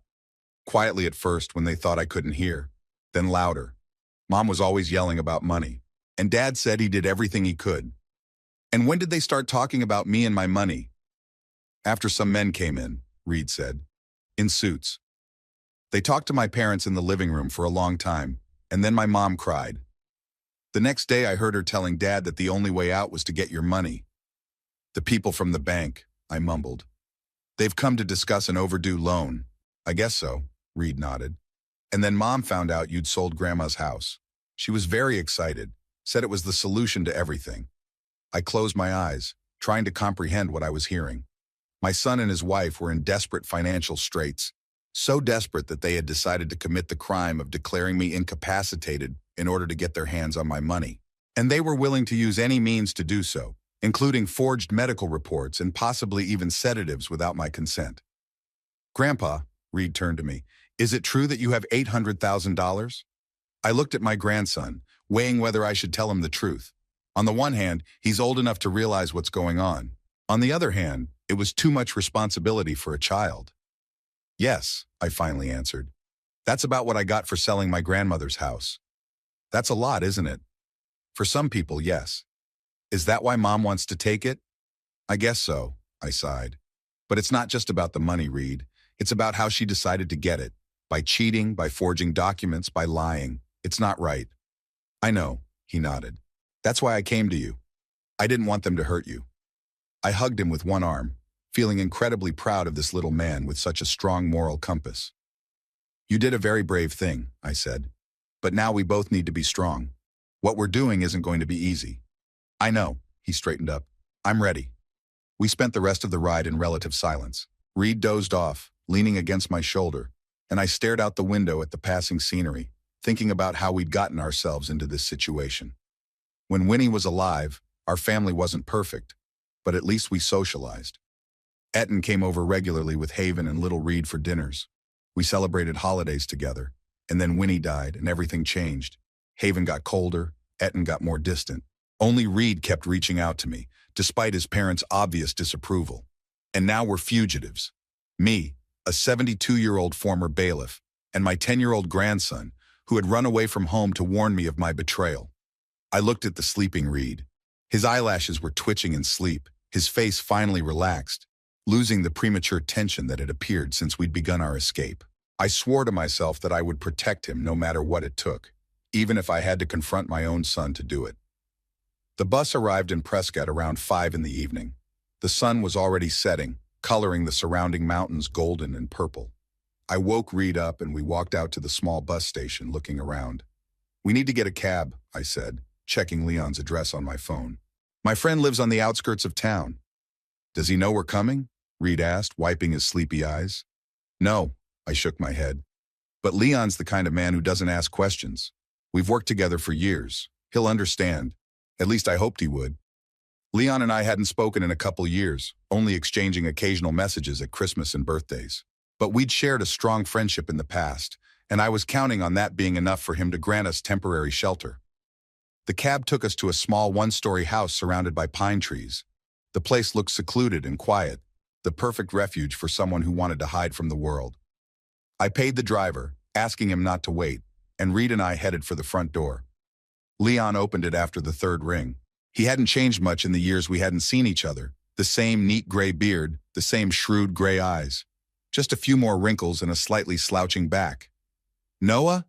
Quietly at first when they thought I couldn't hear, then louder. Mom was always yelling about money, and Dad said he did everything he could. And when did they start talking about me and my money? After some men came in, Reed said. In suits. They talked to my parents in the living room for a long time, and then my mom cried. The next day I heard her telling Dad that the only way out was to get your money. The people from the bank, I mumbled. They've come to discuss an overdue loan. I guess so. Reed nodded. And then Mom found out you'd sold Grandma's house. She was very excited, said it was the solution to everything. I closed my eyes, trying to comprehend what I was hearing. My son and his wife were in desperate financial straits, so desperate that they had decided to commit the crime of declaring me incapacitated in order to get their hands on my money. And they were willing to use any means to do so, including forged medical reports and possibly even sedatives without my consent. Grandpa, Reed turned to me, is it true that you have $800,000? I looked at my grandson, weighing whether I should tell him the truth. On the one hand, he's old enough to realize what's going on. On the other hand, it was too much responsibility for a child. Yes, I finally answered. That's about what I got for selling my grandmother's house. That's a lot, isn't it? For some people, yes. Is that why Mom wants to take it? I guess so, I sighed. But it's not just about the money, Reed. It's about how she decided to get it. By cheating, by forging documents, by lying. It's not right. I know, he nodded. That's why I came to you. I didn't want them to hurt you. I hugged him with one arm, feeling incredibly proud of this little man with such a strong moral compass. You did a very brave thing, I said. But now we both need to be strong. What we're doing isn't going to be easy. I know, he straightened up. I'm ready. We spent the rest of the ride in relative silence. Reed dozed off, leaning against my shoulder, and I stared out the window at the passing scenery, thinking about how we'd gotten ourselves into this situation. When Winnie was alive, our family wasn't perfect, but at least we socialized. Etten came over regularly with Haven and little Reed for dinners. We celebrated holidays together, and then Winnie died and everything changed. Haven got colder, Etten got more distant. Only Reed kept reaching out to me, despite his parents' obvious disapproval. And now we're fugitives. Me, a 72-year-old former bailiff, and my 10-year-old grandson, who had run away from home to warn me of my betrayal. I looked at the sleeping Reed. His eyelashes were twitching in sleep, his face finally relaxed, losing the premature tension that had appeared since we'd begun our escape. I swore to myself that I would protect him no matter what it took, even if I had to confront my own son to do it. The bus arrived in Prescott around 5 in the evening. The sun was already setting, coloring the surrounding mountains golden and purple. I woke Reed up and we walked out to the small bus station, looking around. We need to get a cab, I said, checking Leon's address on my phone. My friend lives on the outskirts of town. Does he know we're coming? Reed asked, wiping his sleepy eyes. No, I shook my head. But Leon's the kind of man who doesn't ask questions. We've worked together for years. He'll understand. At least I hoped he would. Leon and I hadn't spoken in a couple years, only exchanging occasional messages at Christmas and birthdays. But we'd shared a strong friendship in the past, and I was counting on that being enough for him to grant us temporary shelter. The cab took us to a small one-story house surrounded by pine trees. The place looked secluded and quiet, the perfect refuge for someone who wanted to hide from the world. I paid the driver, asking him not to wait, and Reed and I headed for the front door. Leon opened it after the third ring. He hadn't changed much in the years we hadn't seen each other. The same neat gray beard, the same shrewd gray eyes. Just a few more wrinkles and a slightly slouching back. Noah?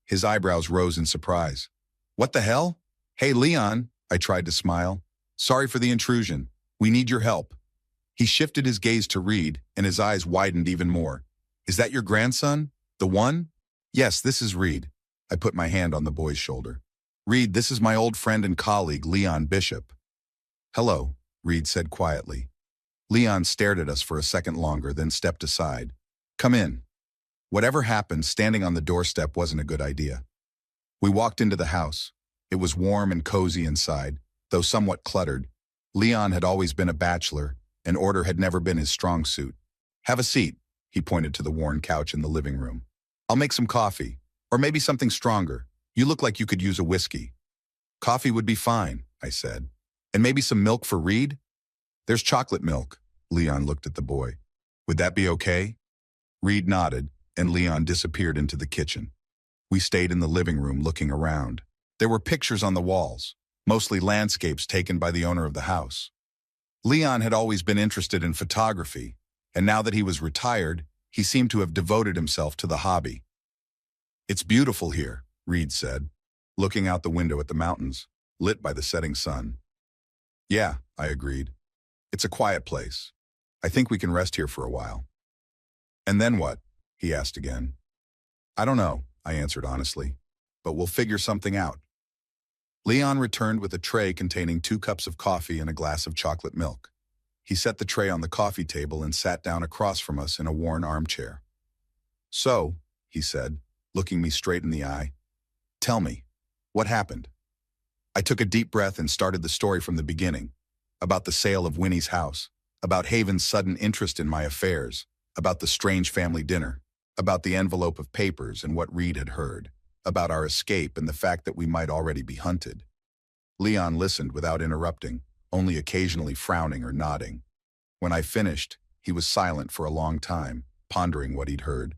His eyebrows rose in surprise. What the hell? Hey, Leon, I tried to smile. Sorry for the intrusion. We need your help. He shifted his gaze to Reed, and his eyes widened even more. Is that your grandson? The one? Yes, this is Reed. I put my hand on the boy's shoulder. Reed, this is my old friend and colleague, Leon Bishop. Hello, Reed said quietly. Leon stared at us for a second longer, then stepped aside. Come in. Whatever happened, standing on the doorstep wasn't a good idea. We walked into the house. It was warm and cozy inside, though somewhat cluttered. Leon had always been a bachelor, and order had never been his strong suit. Have a seat, he pointed to the worn couch in the living room. I'll make some coffee, or maybe something stronger. You look like you could use a whiskey. Coffee would be fine, I said. And maybe some milk for Reed? There's chocolate milk. Leon looked at the boy. Would that be okay? Reed nodded, and Leon disappeared into the kitchen. We stayed in the living room looking around. There were pictures on the walls, mostly landscapes taken by the owner of the house. Leon had always been interested in photography, and now that he was retired, he seemed to have devoted himself to the hobby. It's beautiful here, Reed said, looking out the window at the mountains, lit by the setting sun. Yeah, I agreed. It's a quiet place. I think we can rest here for a while. And then what? He asked again. I don't know, I answered honestly, but we'll figure something out. Leon returned with a tray containing 2 cups of coffee and a glass of chocolate milk. He set the tray on the coffee table and sat down across from us in a worn armchair. So, he said, looking me straight in the eye, tell me, what happened? I took a deep breath and started the story from the beginning, about the sale of Winnie's house, about Haven's sudden interest in my affairs, about the strange family dinner, about the envelope of papers and what Reed had heard, about our escape and the fact that we might already be hunted. Leon listened without interrupting, only occasionally frowning or nodding. When I finished, he was silent for a long time, pondering what he'd heard.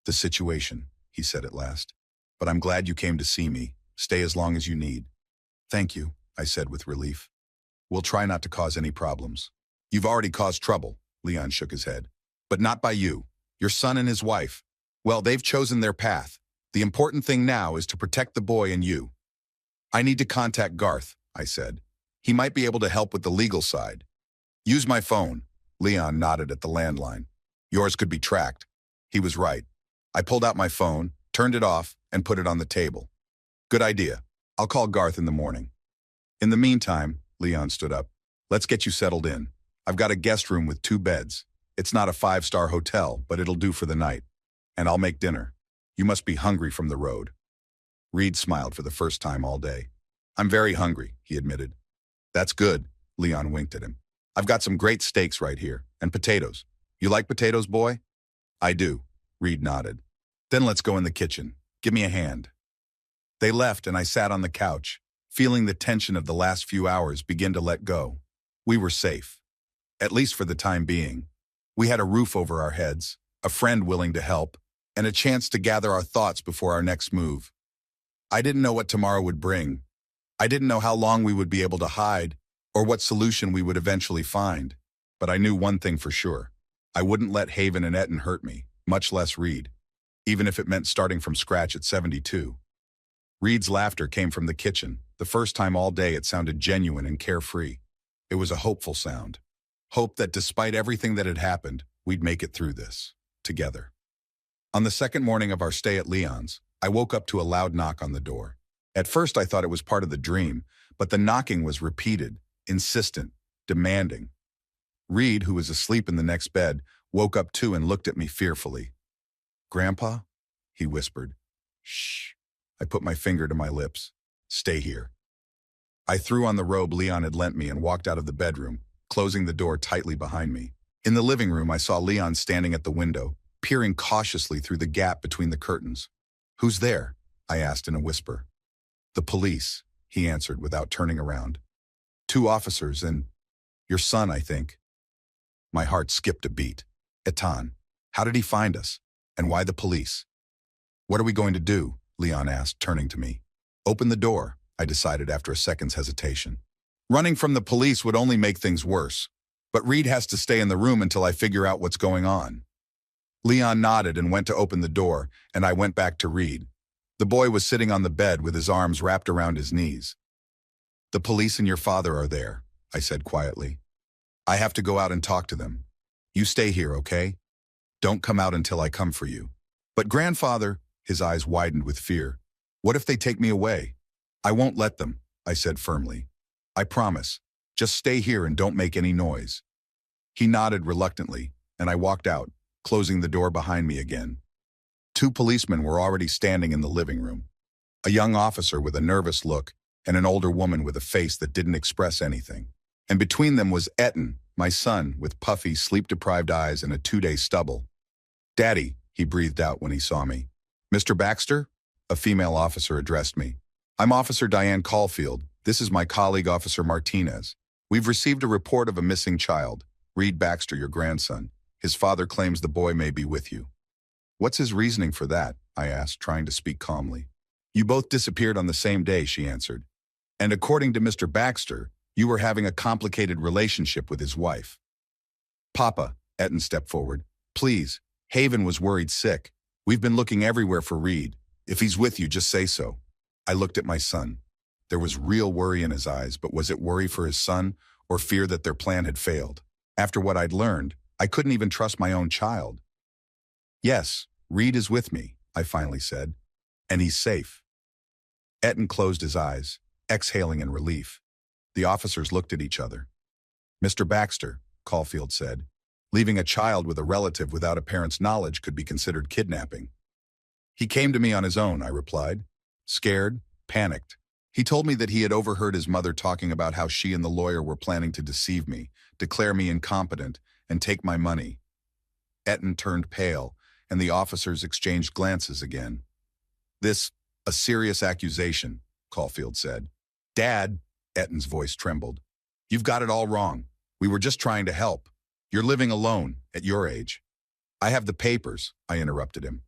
The situation, he said at last. But I'm glad you came to see me. Stay as long as you need. Thank you, I said with relief. We'll try not to cause any problems. You've already caused trouble, Leon shook his head. But not by you. Your son and his wife. Well, they've chosen their path. The important thing now is to protect the boy and you. I need to contact Garth, I said. He might be able to help with the legal side. Use my phone. Leon nodded at the landline. Yours could be tracked. He was right. I pulled out my phone, turned it off, and put it on the table. Good idea. I'll call Garth in the morning. In the meantime, Leon stood up. Let's get you settled in. I've got a guest room with 2 beds. It's not a 5-star hotel, but it'll do for the night. And I'll make dinner. You must be hungry from the road. Reed smiled for the first time all day. I'm very hungry, he admitted. That's good, Leon winked at him. I've got some great steaks right here, and potatoes. You like potatoes, boy? I do, Reed nodded. Then let's go in the kitchen. Give me a hand. They left and I sat on the couch, feeling the tension of the last few hours begin to let go. We were safe. At least for the time being. We had a roof over our heads, a friend willing to help, and a chance to gather our thoughts before our next move. I didn't know what tomorrow would bring. I didn't know how long we would be able to hide, or what solution we would eventually find. But I knew one thing for sure. I wouldn't let Haven and Etten hurt me, much less Reed, even if it meant starting from scratch at 72. Reed's laughter came from the kitchen. The first time all day it sounded genuine and carefree. It was a hopeful sound. Hope that despite everything that had happened, we'd make it through this, together. On the second morning of our stay at Leon's, I woke up to a loud knock on the door. At first I thought it was part of the dream, but the knocking was repeated, insistent, demanding. Reed, who was asleep in the next bed, woke up too and looked at me fearfully. Grandpa? He whispered. Shh. I put my finger to my lips. Stay here. I threw on the robe Leon had lent me and walked out of the bedroom, closing the door tightly behind me. In the living room, I saw Leon standing at the window, peering cautiously through the gap between the curtains. Who's there? I asked in a whisper. The police, he answered without turning around. 2 officers and your son, I think. My heart skipped a beat. Etan, how did he find us? And why the police? What are we going to do? Leon asked, turning to me. Open the door, I decided after a second's hesitation. Running from the police would only make things worse. But Reed has to stay in the room until I figure out what's going on. Leon nodded and went to open the door, and I went back to Reed. The boy was sitting on the bed with his arms wrapped around his knees. The police and your father are there, I said quietly. I have to go out and talk to them. You stay here, okay? Don't come out until I come for you. But grandfather, his eyes widened with fear. What if they take me away? I won't let them, I said firmly. I promise. Just stay here and don't make any noise. He nodded reluctantly, and I walked out, closing the door behind me again. 2 policemen were already standing in the living room. A young officer with a nervous look and an older woman with a face that didn't express anything. And between them was Etten, my son, with puffy, sleep-deprived eyes and a 2-day stubble. Daddy, he breathed out when he saw me. Mr. Baxter? A female officer addressed me. I'm Officer Diane Caulfield. This is my colleague, Officer Martinez. We've received a report of a missing child. Reed Baxter, your grandson. His father claims the boy may be with you. What's his reasoning for that? I asked, trying to speak calmly. You both disappeared on the same day, she answered. And according to Mr. Baxter, you were having a complicated relationship with his wife. Papa, Etten stepped forward. Please, Haven was worried sick. We've been looking everywhere for Reed. If he's with you, just say so. I looked at my son. There was real worry in his eyes, but was it worry for his son or fear that their plan had failed? After what I'd learned, I couldn't even trust my own child. Yes, Reed is with me, I finally said. And he's safe. Etten closed his eyes, exhaling in relief. The officers looked at each other. Mr. Baxter, Caulfield said, leaving a child with a relative without a parent's knowledge could be considered kidnapping. He came to me on his own, I replied. Scared, panicked. He told me that he had overheard his mother talking about how she and the lawyer were planning to deceive me, declare me incompetent, and take my money. Etten turned pale, and the officers exchanged glances again. A serious accusation, Caulfield said. Dad, Etten's voice trembled. You've got it all wrong. We were just trying to help. You're living alone, at your age. I have the papers, I interrupted him.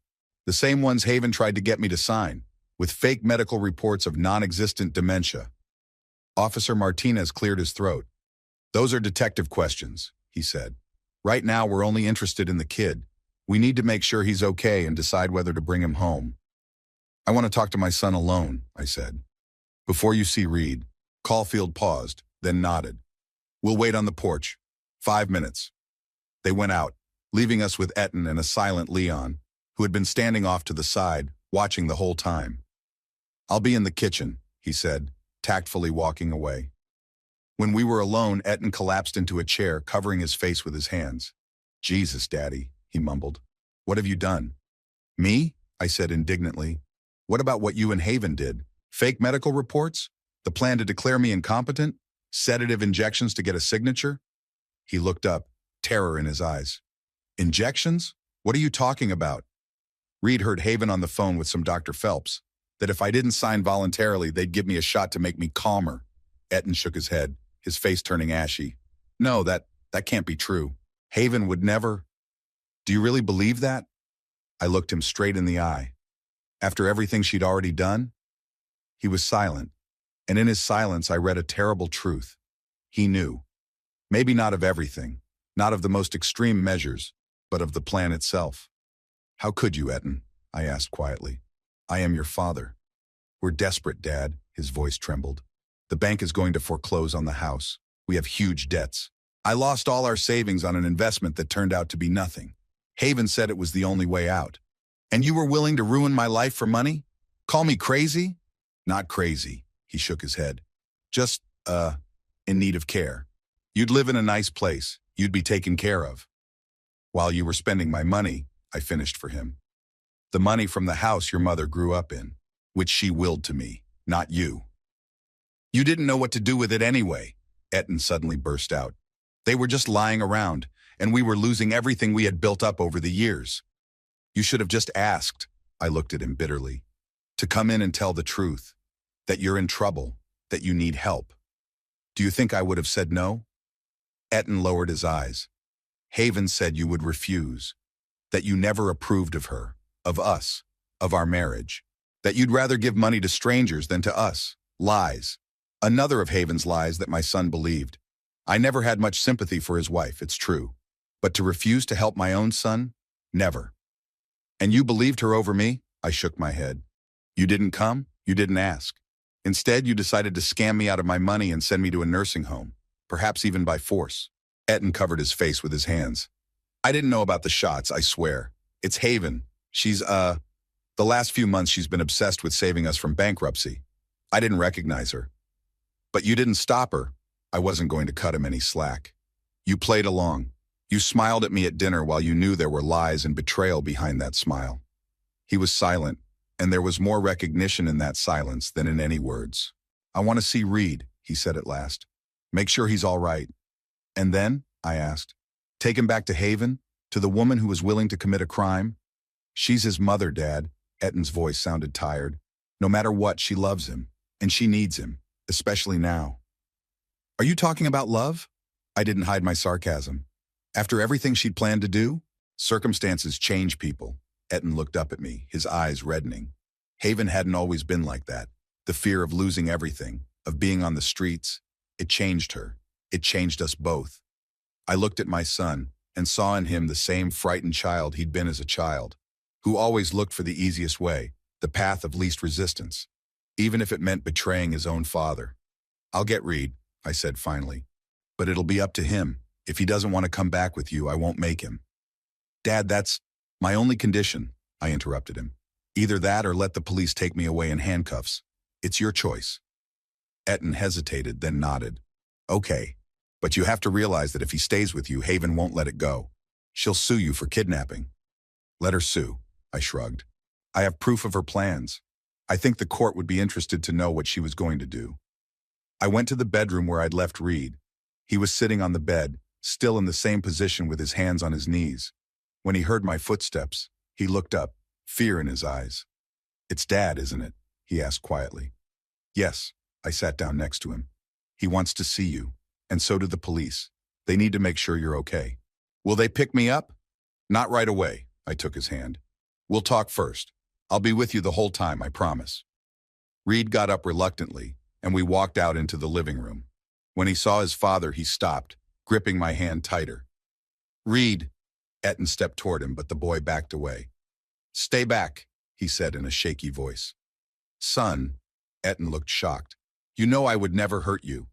The same ones Haven tried to get me to sign, with fake medical reports of non-existent dementia. Officer Martinez cleared his throat. Those are detective questions, he said. Right now, we're only interested in the kid. We need to make sure he's okay and decide whether to bring him home. I want to talk to my son alone, I said. Before you see Reed. Caulfield paused, then nodded. We'll wait on the porch. 5 minutes. They went out, leaving us with Etten and a silent Leon, who had been standing off to the side, watching the whole time. I'll be in the kitchen, he said, tactfully walking away. When we were alone, Etten collapsed into a chair, covering his face with his hands. Jesus, Daddy, he mumbled. What have you done? Me? I said indignantly. What about what you and Haven did? Fake medical reports? The plan to declare me incompetent? Sedative injections to get a signature? He looked up, terror in his eyes. Injections? What are you talking about? Reed heard Haven on the phone with some Dr. Phelps, that if I didn't sign voluntarily, they'd give me a shot to make me calmer. Etten shook his head, his face turning ashy. No, that can't be true. Haven would never. Do you really believe that? I looked him straight in the eye. After everything she'd already done? He was silent, and in his silence I read a terrible truth. He knew. Maybe not of everything, not of the most extreme measures, but of the plan itself. How could you, Etten? I asked quietly. I am your father. We're desperate, Dad, his voice trembled. The bank is going to foreclose on the house. We have huge debts. I lost all our savings on an investment that turned out to be nothing. Haven said it was the only way out. And you were willing to ruin my life for money? Call me crazy? Not crazy, he shook his head. Just, in need of care. You'd live in a nice place. You'd be taken care of. While you were spending my money, I finished for him. The money from the house your mother grew up in, which she willed to me, not you. You didn't know what to do with it anyway, Etten suddenly burst out. They were just lying around, and we were losing everything we had built up over the years. You should have just asked, I looked at him bitterly, to come in and tell the truth, that you're in trouble, that you need help. Do you think I would have said no? Etten lowered his eyes. Haven said you would refuse, that you never approved of her, of us, of our marriage, that you'd rather give money to strangers than to us. Lies. Another of Haven's lies that my son believed. I never had much sympathy for his wife, it's true. But to refuse to help my own son? Never. And you believed her over me? I shook my head. You didn't come? You didn't ask. Instead, you decided to scam me out of my money and send me to a nursing home, perhaps even by force. Etten covered his face with his hands. I didn't know about the shots, I swear. It's Haven. She's, the last few months she's been obsessed with saving us from bankruptcy. I didn't recognize her. But you didn't stop her. I wasn't going to cut him any slack. You played along. You smiled at me at dinner while you knew there were lies and betrayal behind that smile. He was silent, and there was more recognition in that silence than in any words. I want to see Reed, he said at last. Make sure he's all right. And then, I asked, take him back to Haven, to the woman who was willing to commit a crime? She's his mother, Dad. Etten's voice sounded tired. No matter what, she loves him, and she needs him, especially now. Are you talking about love? I didn't hide my sarcasm. After everything she'd planned to do? Circumstances change people. Etten looked up at me, his eyes reddening. Haven hadn't always been like that. The fear of losing everything, of being on the streets, it changed her. It changed us both. I looked at my son and saw in him the same frightened child he'd been as a child, who always looked for the easiest way, the path of least resistance, even if it meant betraying his own father. I'll get Reed, I said finally, but it'll be up to him. If he doesn't want to come back with you, I won't make him. Dad, that's my only condition, I interrupted him. Either that or let the police take me away in handcuffs. It's your choice. Etten hesitated, then nodded. Okay, but you have to realize that if he stays with you, Haven won't let it go. She'll sue you for kidnapping. Let her sue, I shrugged. I have proof of her plans. I think the court would be interested to know what she was going to do. I went to the bedroom where I'd left Reed. He was sitting on the bed, still in the same position with his hands on his knees. When he heard my footsteps, he looked up, fear in his eyes. It's Dad, isn't it? He asked quietly. Yes, I sat down next to him. He wants to see you, and so do the police. They need to make sure you're okay. Will they pick me up? Not right away, I took his hand. We'll talk first. I'll be with you the whole time, I promise. Reed got up reluctantly, and we walked out into the living room. When he saw his father, he stopped, gripping my hand tighter. Reed, Etten stepped toward him, but the boy backed away. Stay back, he said in a shaky voice. Son, Etten looked shocked. You know I would never hurt you.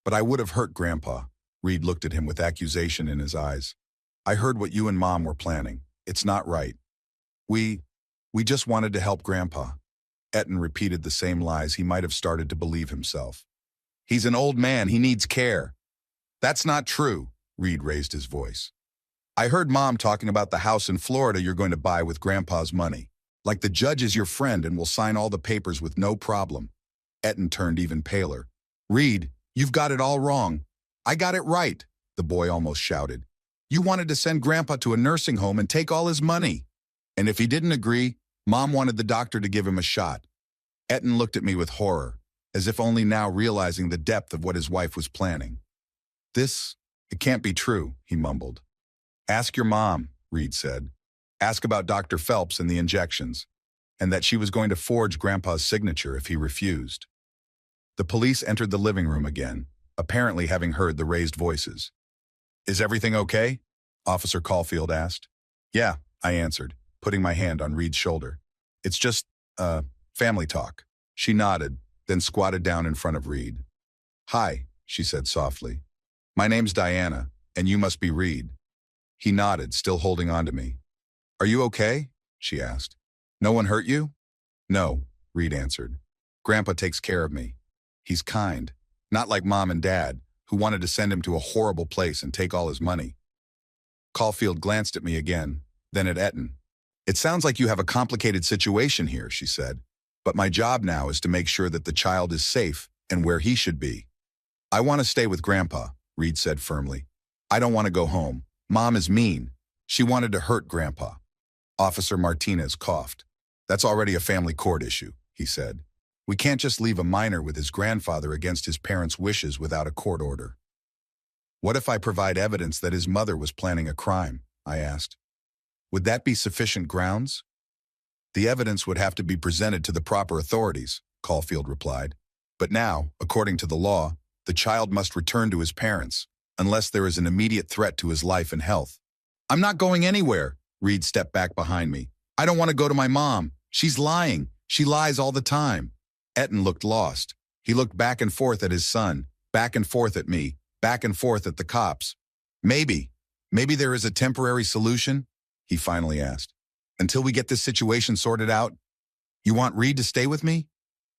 But I would have hurt Grandpa. Reed looked at him with accusation in his eyes. I heard what you and Mom were planning. It's not right. We just wanted to help Grandpa. Etten repeated the same lies. He might have started to believe himself. He's an old man. He needs care. That's not true, Reed raised his voice. I heard Mom talking about the house in Florida you're going to buy with Grandpa's money. Like the judge is your friend and will sign all the papers with no problem. Etten turned even paler. Reed, you've got it all wrong. I got it right, the boy almost shouted. You wanted to send Grandpa to a nursing home and take all his money. And if he didn't agree, Mom wanted the doctor to give him a shot. Etten looked at me with horror, as if only now realizing the depth of what his wife was planning. It can't be true, he mumbled. Ask your mom, Reed said. Ask about Dr. Phelps and the injections, and that she was going to forge Grandpa's signature if he refused. The police entered the living room again, apparently having heard the raised voices. Is everything okay? Officer Caulfield asked. Yeah, I answered, putting my hand on Reed's shoulder. It's just, family talk. She nodded, then squatted down in front of Reed. Hi, she said softly. My name's Diana, and you must be Reed. He nodded, still holding on to me. Are you okay? She asked. No one hurt you? No, Reed answered. Grandpa takes care of me. He's kind, not like Mom and Dad, who wanted to send him to a horrible place and take all his money. Caulfield glanced at me again, then at Etten. It sounds like you have a complicated situation here, she said. But my job now is to make sure that the child is safe and where he should be. I want to stay with Grandpa, Reed said firmly. I don't want to go home. Mom is mean. She wanted to hurt Grandpa. Officer Martinez coughed. That's already a family court issue, he said. We can't just leave a minor with his grandfather against his parents' wishes without a court order. What if I provide evidence that his mother was planning a crime? I asked. Would that be sufficient grounds? The evidence would have to be presented to the proper authorities, Caulfield replied. But now, according to the law, the child must return to his parents, unless there is an immediate threat to his life and health. I'm not going anywhere, Reed stepped back behind me. I don't want to go to my mom. She's lying. She lies all the time. Etten looked lost. He looked back and forth at his son, back and forth at me, back and forth at the cops. Maybe there is a temporary solution, he finally asked. Until we get this situation sorted out? You want Reed to stay with me?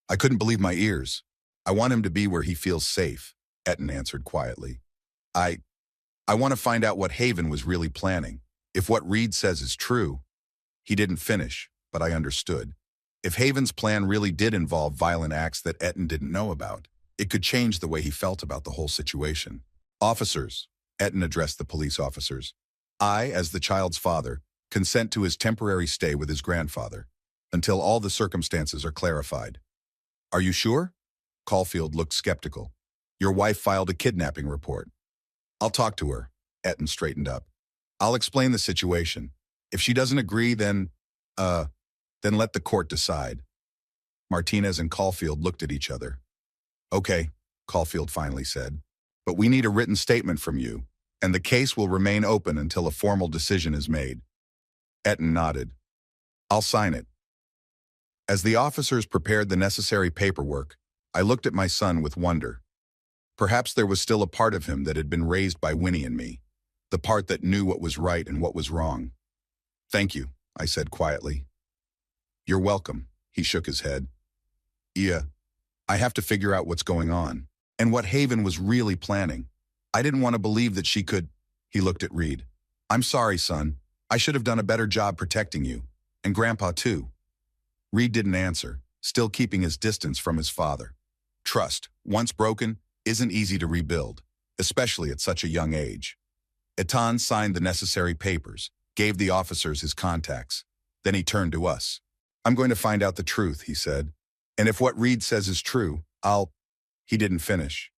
I couldn't believe my ears. I want him to be where he feels safe, Etten answered quietly. I want to find out what Haven was really planning. If what Reed says is true. He didn't finish, but I understood. If Haven's plan really did involve violent acts that Etten didn't know about, it could change the way he felt about the whole situation. Officers, Etten addressed the police officers. I, as the child's father, consent to his temporary stay with his grandfather, until all the circumstances are clarified. Are you sure? Caulfield looked skeptical. Your wife filed a kidnapping report. I'll talk to her, Etten straightened up. I'll explain the situation. If she doesn't agree, then let the court decide. Martinez and Caulfield looked at each other. Okay, Caulfield finally said, but we need a written statement from you, and the case will remain open until a formal decision is made. Etten nodded. I'll sign it. As the officers prepared the necessary paperwork, I looked at my son with wonder. Perhaps there was still a part of him that had been raised by Winnie and me, the part that knew what was right and what was wrong. Thank you, I said quietly. You're welcome. He shook his head. Yeah, I have to figure out what's going on and what Haven was really planning. I didn't want to believe that she could. He looked at Reed. I'm sorry, son. I should have done a better job protecting you. And Grandpa, too. Reed didn't answer, still keeping his distance from his father. Trust, once broken, isn't easy to rebuild, especially at such a young age. Etan signed the necessary papers, gave the officers his contacts. Then he turned to us. I'm going to find out the truth, he said. And if what Reed says is true, I'll... He didn't finish.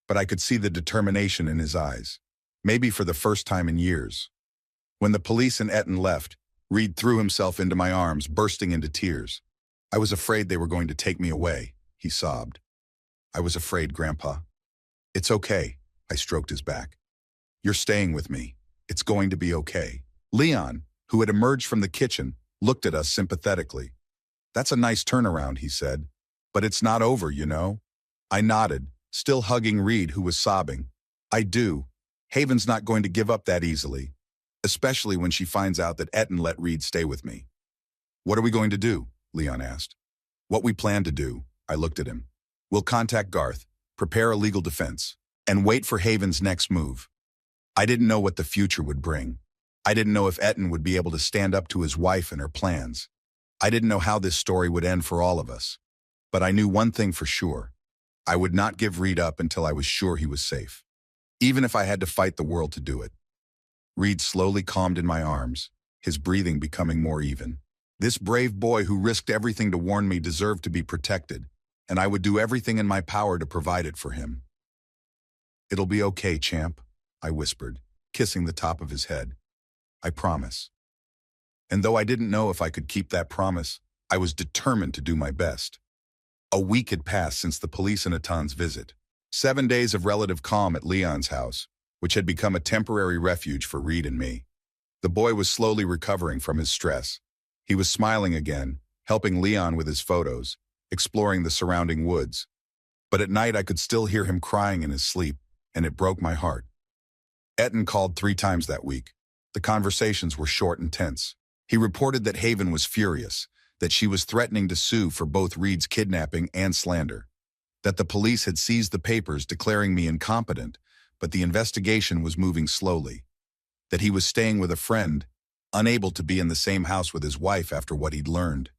But I could see the determination in his eyes. Maybe for the first time in years. When the police and Etan left, Reed threw himself into my arms, bursting into tears. I was afraid they were going to take me away, he sobbed. I was afraid, Grandpa. It's okay, I stroked his back. You're staying with me. It's going to be okay. Leon, who had emerged from the kitchen, looked at us sympathetically. That's a nice turnaround, he said. But it's not over, you know? I nodded, still hugging Reed, who was sobbing. I do. Haven's not going to give up that easily, especially when she finds out that Etan let Reed stay with me. What are we going to do? Leon asked. What we plan to do, I looked at him. We'll contact Garth, prepare a legal defense, and wait for Haven's next move. I didn't know what the future would bring. I didn't know if Etan would be able to stand up to his wife and her plans. I didn't know how this story would end for all of us. But I knew one thing for sure. I would not give Reed up until I was sure he was safe, even if I had to fight the world to do it. Reed slowly calmed in my arms, his breathing becoming more even. This brave boy who risked everything to warn me deserved to be protected, and I would do everything in my power to provide it for him. It'll be okay, champ, I whispered, kissing the top of his head. I promise. And though I didn't know if I could keep that promise, I was determined to do my best. A week had passed since the police and Etan's visit. 7 days of relative calm at Leon's house, which had become a temporary refuge for Reed and me. The boy was slowly recovering from his stress. He was smiling again, helping Leon with his photos, exploring the surrounding woods. But at night I could still hear him crying in his sleep, and it broke my heart. Etan called 3 times that week. The conversations were short and tense. He reported that Haven was furious, that she was threatening to sue for both Reed's kidnapping and slander, that the police had seized the papers declaring me incompetent, but the investigation was moving slowly, that he was staying with a friend, unable to be in the same house with his wife after what he'd learned.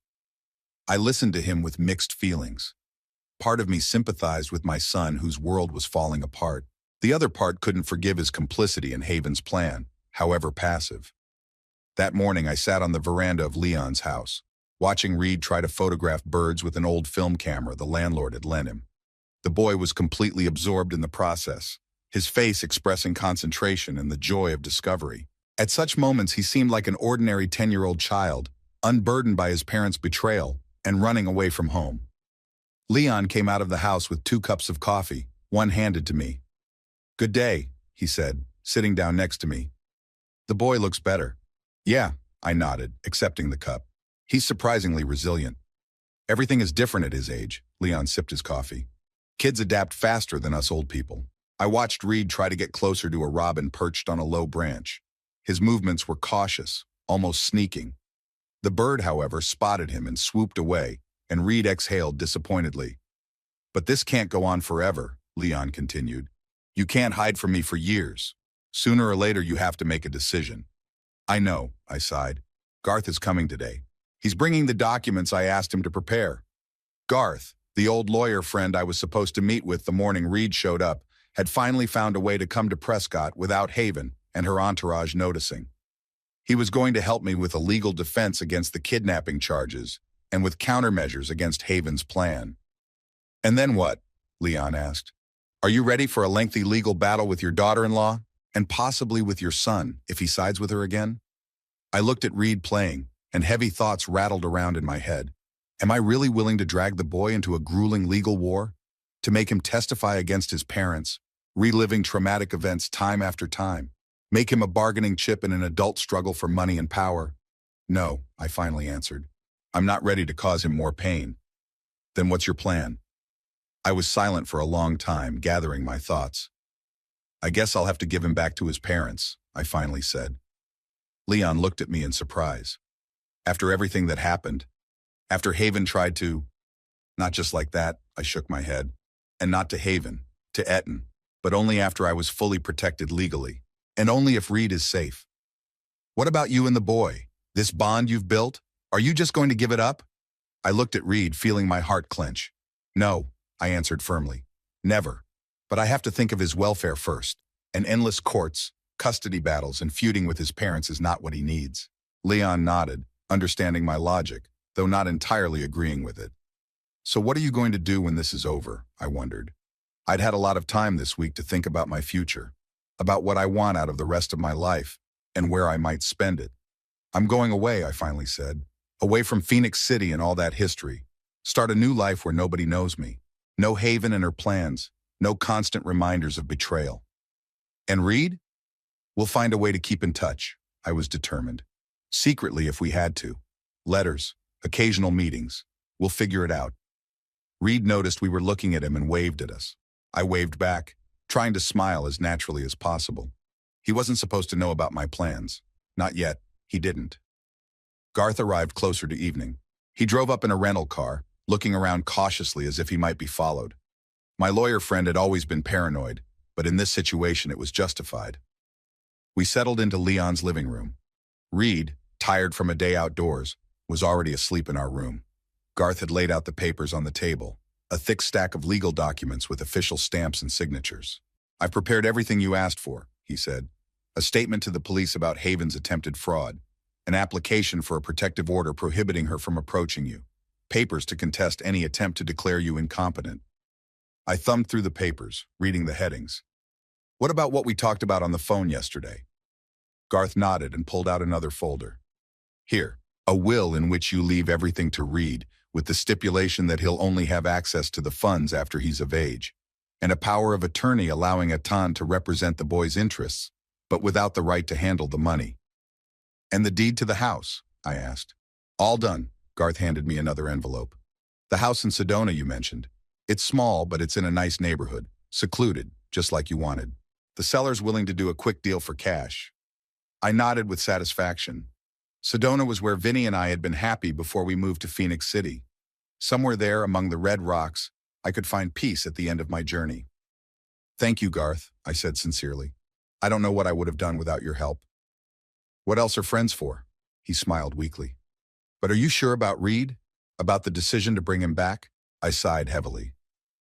I listened to him with mixed feelings. Part of me sympathized with my son whose world was falling apart. The other part couldn't forgive his complicity in Haven's plan, however passive. That morning I sat on the veranda of Leon's house, watching Reed try to photograph birds with an old film camera the landlord had lent him. The boy was completely absorbed in the process, his face expressing concentration and the joy of discovery. At such moments he seemed like an ordinary 10-year-old child, unburdened by his parents' betrayal and running away from home. Leon came out of the house with 2 cups of coffee, one handed to me. Good day, he said, sitting down next to me. The boy looks better. Yeah, I nodded, accepting the cup. He's surprisingly resilient. Everything is different at his age, Leon sipped his coffee. Kids adapt faster than us old people. I watched Reed try to get closer to a robin perched on a low branch. His movements were cautious, almost sneaking. The bird, however, spotted him and swooped away, and Reed exhaled disappointedly. But this can't go on forever, Leon continued. You can't hide from me for years. Sooner or later you have to make a decision. I know, I sighed. Garth is coming today. He's bringing the documents I asked him to prepare. Garth, the old lawyer friend I was supposed to meet with the morning Reed showed up, had finally found a way to come to Prescott without Haven and her entourage noticing. He was going to help me with a legal defense against the kidnapping charges and with countermeasures against Haven's plan. And then what? Leon asked. Are you ready for a lengthy legal battle with your daughter-in-law and possibly with your son if he sides with her again? I looked at Reed playing, and heavy thoughts rattled around in my head. Am I really willing to drag the boy into a grueling legal war? To make him testify against his parents, reliving traumatic events time after time? Make him a bargaining chip in an adult struggle for money and power? No, I finally answered. I'm not ready to cause him more pain. Then what's your plan? I was silent for a long time, gathering my thoughts. I guess I'll have to give him back to his parents, I finally said. Leon looked at me in surprise. After everything that happened, after Haven tried to, not just like that, I shook my head, and not to Haven, to Etten, but only after I was fully protected legally, and only if Reed is safe. What about you and the boy? This bond you've built? Are you just going to give it up? I looked at Reed, feeling my heart clench. No, I answered firmly. Never. But I have to think of his welfare first, and endless courts, custody battles, and feuding with his parents is not what he needs. Leon nodded, understanding my logic, though not entirely agreeing with it. So what are you going to do when this is over? I wondered. I'd had a lot of time this week to think about my future, about what I want out of the rest of my life, and where I might spend it. I'm going away, I finally said, away from Phoenix City and all that history. Start a new life where nobody knows me. No Haven and her plans, no constant reminders of betrayal. And Reed? We'll find a way to keep in touch, I was determined. Secretly if we had to. Letters, occasional meetings. We'll figure it out. Reed noticed we were looking at him and waved at us. I waved back, trying to smile as naturally as possible. He wasn't supposed to know about my plans. Not yet. He didn't. Garth arrived closer to evening. He drove up in a rental car, looking around cautiously as if he might be followed. My lawyer friend had always been paranoid, but in this situation it was justified. We settled into Leon's living room. Reed, tired from a day outdoors, was already asleep in our room. Garth had laid out the papers on the table, a thick stack of legal documents with official stamps and signatures. I've prepared everything you asked for, he said. A statement to the police about Haven's attempted fraud, an application for a protective order prohibiting her from approaching you, papers to contest any attempt to declare you incompetent. I thumbed through the papers, reading the headings. What about what we talked about on the phone yesterday? Garth nodded and pulled out another folder. Here, a will in which you leave everything to Reed, with the stipulation that he'll only have access to the funds after he's of age, and a power of attorney allowing Atan to represent the boy's interests, but without the right to handle the money. And the deed to the house? I asked. All done. Garth handed me another envelope. The house in Sedona you mentioned. It's small, but it's in a nice neighborhood, secluded, just like you wanted. The seller's willing to do a quick deal for cash. I nodded with satisfaction. Sedona was where Vinny and I had been happy before we moved to Phoenix City. Somewhere there, among the red rocks, I could find peace at the end of my journey. Thank you, Garth, I said sincerely. I don't know what I would have done without your help. What else are friends for? He smiled weakly. But are you sure about Reed? About the decision to bring him back? I sighed heavily.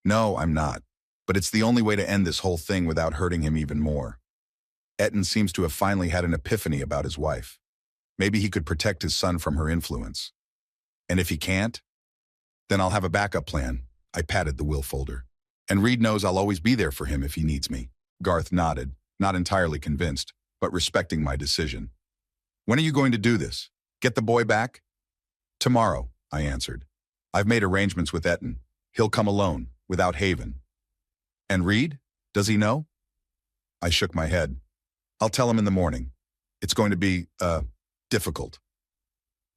No, I'm not. But it's the only way to end this whole thing without hurting him even more. Etten seems to have finally had an epiphany about his wife. Maybe he could protect his son from her influence. And if he can't, then I'll have a backup plan. I patted the will folder. And Reed knows I'll always be there for him if he needs me. Garth nodded, not entirely convinced, but respecting my decision. When are you going to do this? Get the boy back? Tomorrow, I answered. I've made arrangements with Etten. He'll come alone, without Haven. And Reed? Does he know? I shook my head. I'll tell him in the morning. It's going to be, difficult.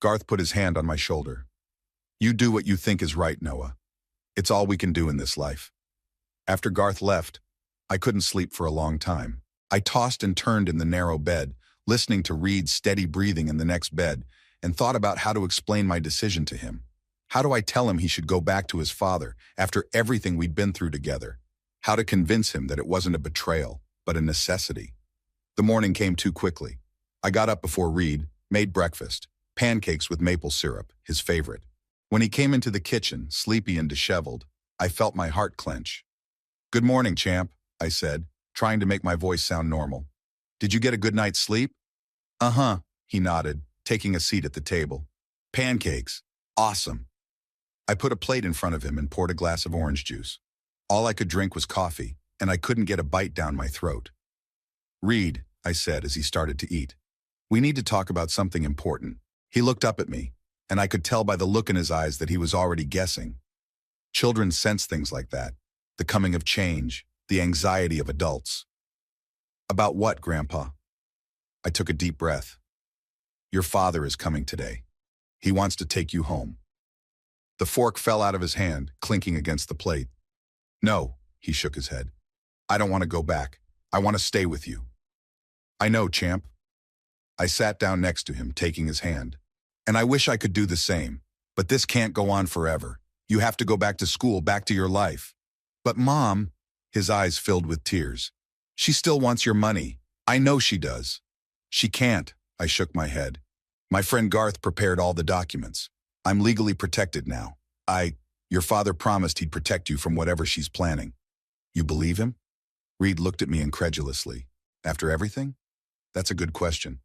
Garth put his hand on my shoulder. You do what you think is right, Noah. It's all we can do in this life. After Garth left, I couldn't sleep for a long time. I tossed and turned in the narrow bed, listening to Reed's steady breathing in the next bed, and thought about how to explain my decision to him. How do I tell him he should go back to his father after everything we'd been through together? How to convince him that it wasn't a betrayal, but a necessity? The morning came too quickly. I got up before Reed, made breakfast, pancakes with maple syrup, his favorite. When he came into the kitchen, sleepy and disheveled, I felt my heart clench. Good morning, champ, I said, trying to make my voice sound normal. Did you get a good night's sleep? Uh-huh, he nodded, taking a seat at the table. Pancakes. Awesome. I put a plate in front of him and poured a glass of orange juice. All I could drink was coffee, and I couldn't get a bite down my throat. Reed, I said as he started to eat. We need to talk about something important. He looked up at me, and I could tell by the look in his eyes that he was already guessing. Children sense things like that. The coming of change, the anxiety of adults. About what, Grandpa? I took a deep breath. Your father is coming today. He wants to take you home. The fork fell out of his hand, clinking against the plate. No, he shook his head. I don't want to go back. I want to stay with you. I know, champ. I sat down next to him, taking his hand. And I wish I could do the same. But this can't go on forever. You have to go back to school, back to your life. But Mom, his eyes filled with tears. She still wants your money. I know she does. She can't, I shook my head. My friend Garth prepared all the documents. I'm legally protected now. Your father promised he'd protect you from whatever she's planning. You believe him? Reed looked at me incredulously. After everything? That's a good question.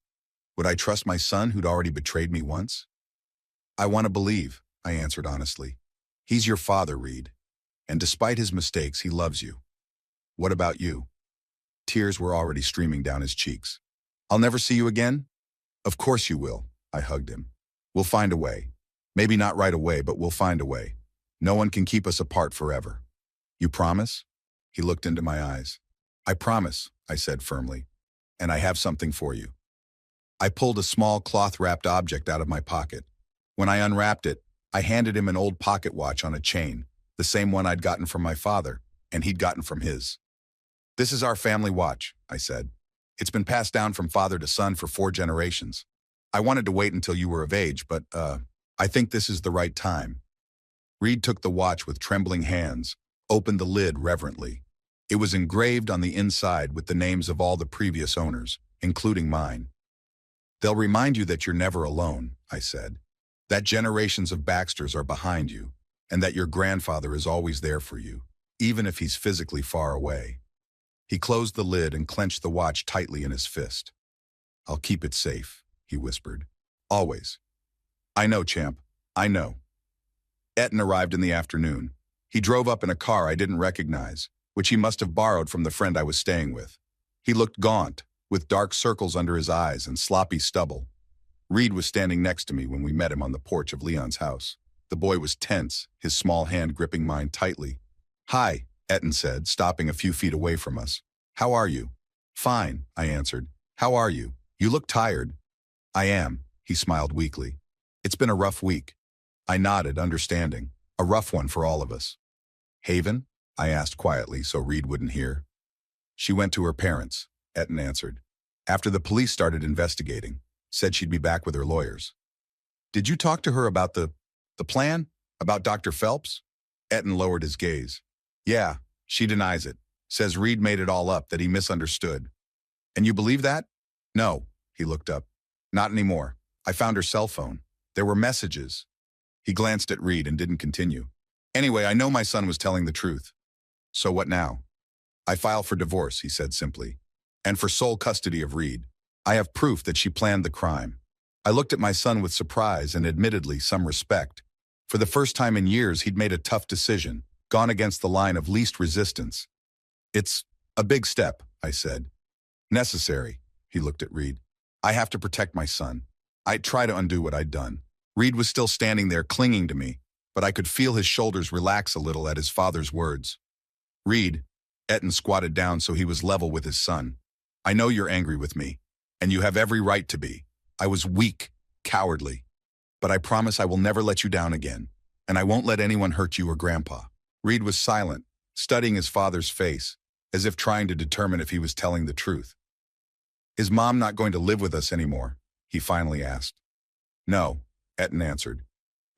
Would I trust my son who'd already betrayed me once? I want to believe, I answered honestly. He's your father, Reed. And despite his mistakes, he loves you. What about you? Tears were already streaming down his cheeks. I'll never see you again? Of course you will, I hugged him. We'll find a way. Maybe not right away, but we'll find a way. No one can keep us apart forever. You promise? He looked into my eyes. I promise, I said firmly. And I have something for you. I pulled a small cloth-wrapped object out of my pocket. When I unwrapped it, I handed him an old pocket watch on a chain, the same one I'd gotten from my father, and he'd gotten from his. This is our family watch, I said. It's been passed down from father to son for 4 generations. I wanted to wait until you were of age, but, I think this is the right time. Reed took the watch with trembling hands, opened the lid reverently. It was engraved on the inside with the names of all the previous owners, including mine. They'll remind you that you're never alone, I said. That generations of Baxters are behind you, and that your grandfather is always there for you, even if he's physically far away. He closed the lid and clenched the watch tightly in his fist. I'll keep it safe, he whispered. Always. I know, champ. I know. Etten arrived in the afternoon. He drove up in a car I didn't recognize, which he must have borrowed from the friend I was staying with. He looked gaunt, with dark circles under his eyes and sloppy stubble. Reed was standing next to me when we met him on the porch of Leon's house. The boy was tense, his small hand gripping mine tightly. Hi, Etten said, stopping a few feet away from us. How are you? Fine, I answered. How are you? You look tired. I am, he smiled weakly. It's been a rough week. I nodded, understanding. A rough one for all of us. Haven? I asked quietly so Reed wouldn't hear. She went to her parents, Etten answered. After the police started investigating, said she'd be back with her lawyers. Did you talk to her about the plan? About Dr. Phelps? Etten lowered his gaze. Yeah, she denies it. Says Reed made it all up, that he misunderstood. And you believe that? No, he looked up. Not anymore. I found her cell phone. There were messages. He glanced at Reed and didn't continue. Anyway, I know my son was telling the truth. So what now? I file for divorce, he said simply. And for sole custody of Reed. I have proof that she planned the crime. I looked at my son with surprise and admittedly some respect. For the first time in years, he'd made a tough decision, gone against the line of least resistance. It's a big step, I said. Necessary, he looked at Reed. I have to protect my son. I'd try to undo what I'd done. Reed was still standing there clinging to me, but I could feel his shoulders relax a little at his father's words. Reed, Etten squatted down so he was level with his son. I know you're angry with me, and you have every right to be. I was weak, cowardly. But I promise I will never let you down again, and I won't let anyone hurt you or Grandpa. Reed was silent, studying his father's face, as if trying to determine if he was telling the truth. Is Mom not going to live with us anymore? He finally asked. No, Etten answered.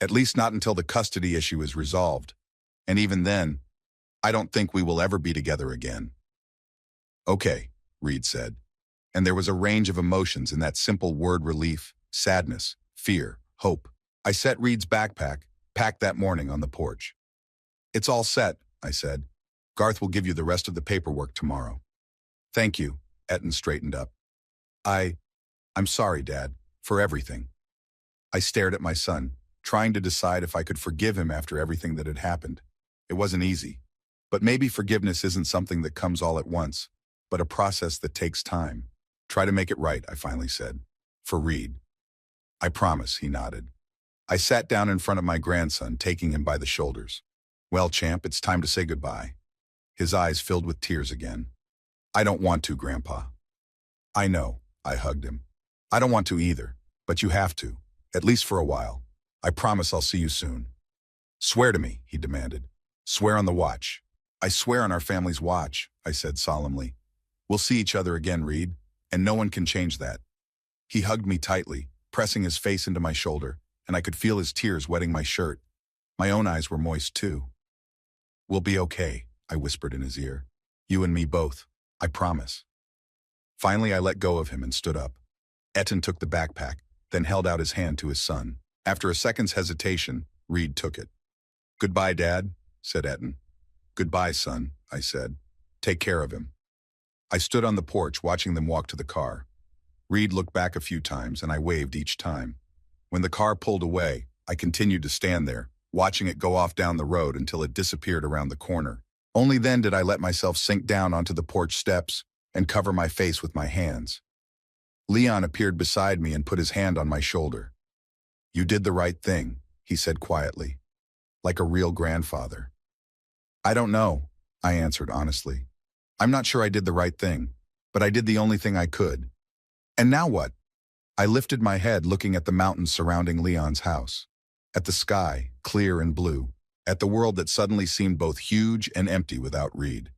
At least not until the custody issue is resolved. And even then, I don't think we will ever be together again. Okay, Reed said. And there was a range of emotions in that simple word: relief, sadness, fear, hope. I set Reed's backpack, packed that morning on the porch. It's all set, I said. Garth will give you the rest of the paperwork tomorrow. Thank you, Etten straightened up. I'm sorry, Dad, for everything. I stared at my son, trying to decide if I could forgive him after everything that had happened. It wasn't easy. But maybe forgiveness isn't something that comes all at once, but a process that takes time. Try to make it right, I finally said. For Reed. I promise, he nodded. I sat down in front of my grandson, taking him by the shoulders. Well, champ, it's time to say goodbye. His eyes filled with tears again. I don't want to, Grandpa. I know, I hugged him. I don't want to either, but you have to, at least for a while. I promise I'll see you soon. Swear to me, he demanded. Swear on the watch. I swear on our family's watch, I said solemnly. We'll see each other again, Reed, and no one can change that. He hugged me tightly, pressing his face into my shoulder, and I could feel his tears wetting my shirt. My own eyes were moist too. "We'll be okay," I whispered in his ear. "You and me both, I promise." Finally, I let go of him and stood up. Etten took the backpack, then held out his hand to his son. After a second's hesitation, Reed took it. "Goodbye, Dad," said Etten. "Goodbye, son," I said. "Take care of him." I stood on the porch watching them walk to the car. Reed looked back a few times, and I waved each time. When the car pulled away, I continued to stand there, watching it go off down the road until it disappeared around the corner. Only then did I let myself sink down onto the porch steps and cover my face with my hands. Leon appeared beside me and put his hand on my shoulder. "You did the right thing," he said quietly, like a real grandfather. "I don't know," I answered honestly. "I'm not sure I did the right thing, but I did the only thing I could." "And now what?" I lifted my head, looking at the mountains surrounding Leon's house, at the sky, clear and blue, at the world that suddenly seemed both huge and empty without Reed.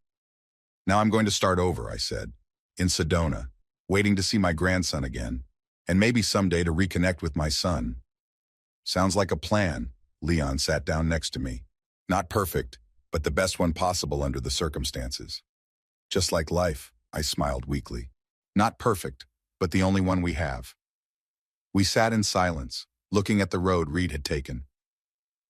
"Now I'm going to start over," I said, "in Sedona, waiting to see my grandson again, and maybe someday to reconnect with my son." "Sounds like a plan." Leon sat down next to me. "Not perfect, but the best one possible under the circumstances." "Just like life," I smiled weakly. "Not perfect, but the only one we have." We sat in silence, looking at the road Reed had taken.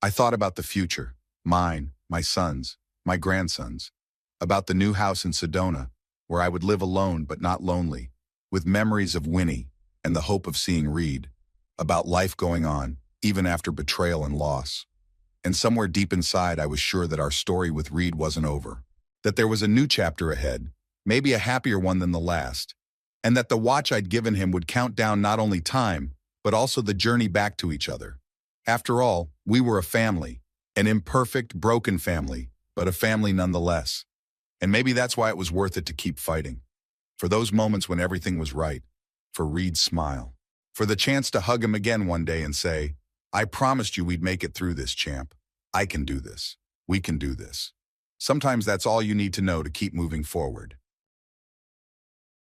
I thought about the future, mine, my son's, my grandson's, about the new house in Sedona, where I would live alone but not lonely, with memories of Winnie and the hope of seeing Reed, about life going on, even after betrayal and loss. And somewhere deep inside, I was sure that our story with Reed wasn't over, that there was a new chapter ahead, maybe a happier one than the last, and that the watch I'd given him would count down not only time, but also the journey back to each other. After all, we were a family, an imperfect, broken family, but a family nonetheless. And maybe that's why it was worth it to keep fighting. For those moments when everything was right, for Reed's smile, for the chance to hug him again one day and say, "I promised you we'd make it through this, champ. I can do this. We can do this." Sometimes that's all you need to know to keep moving forward.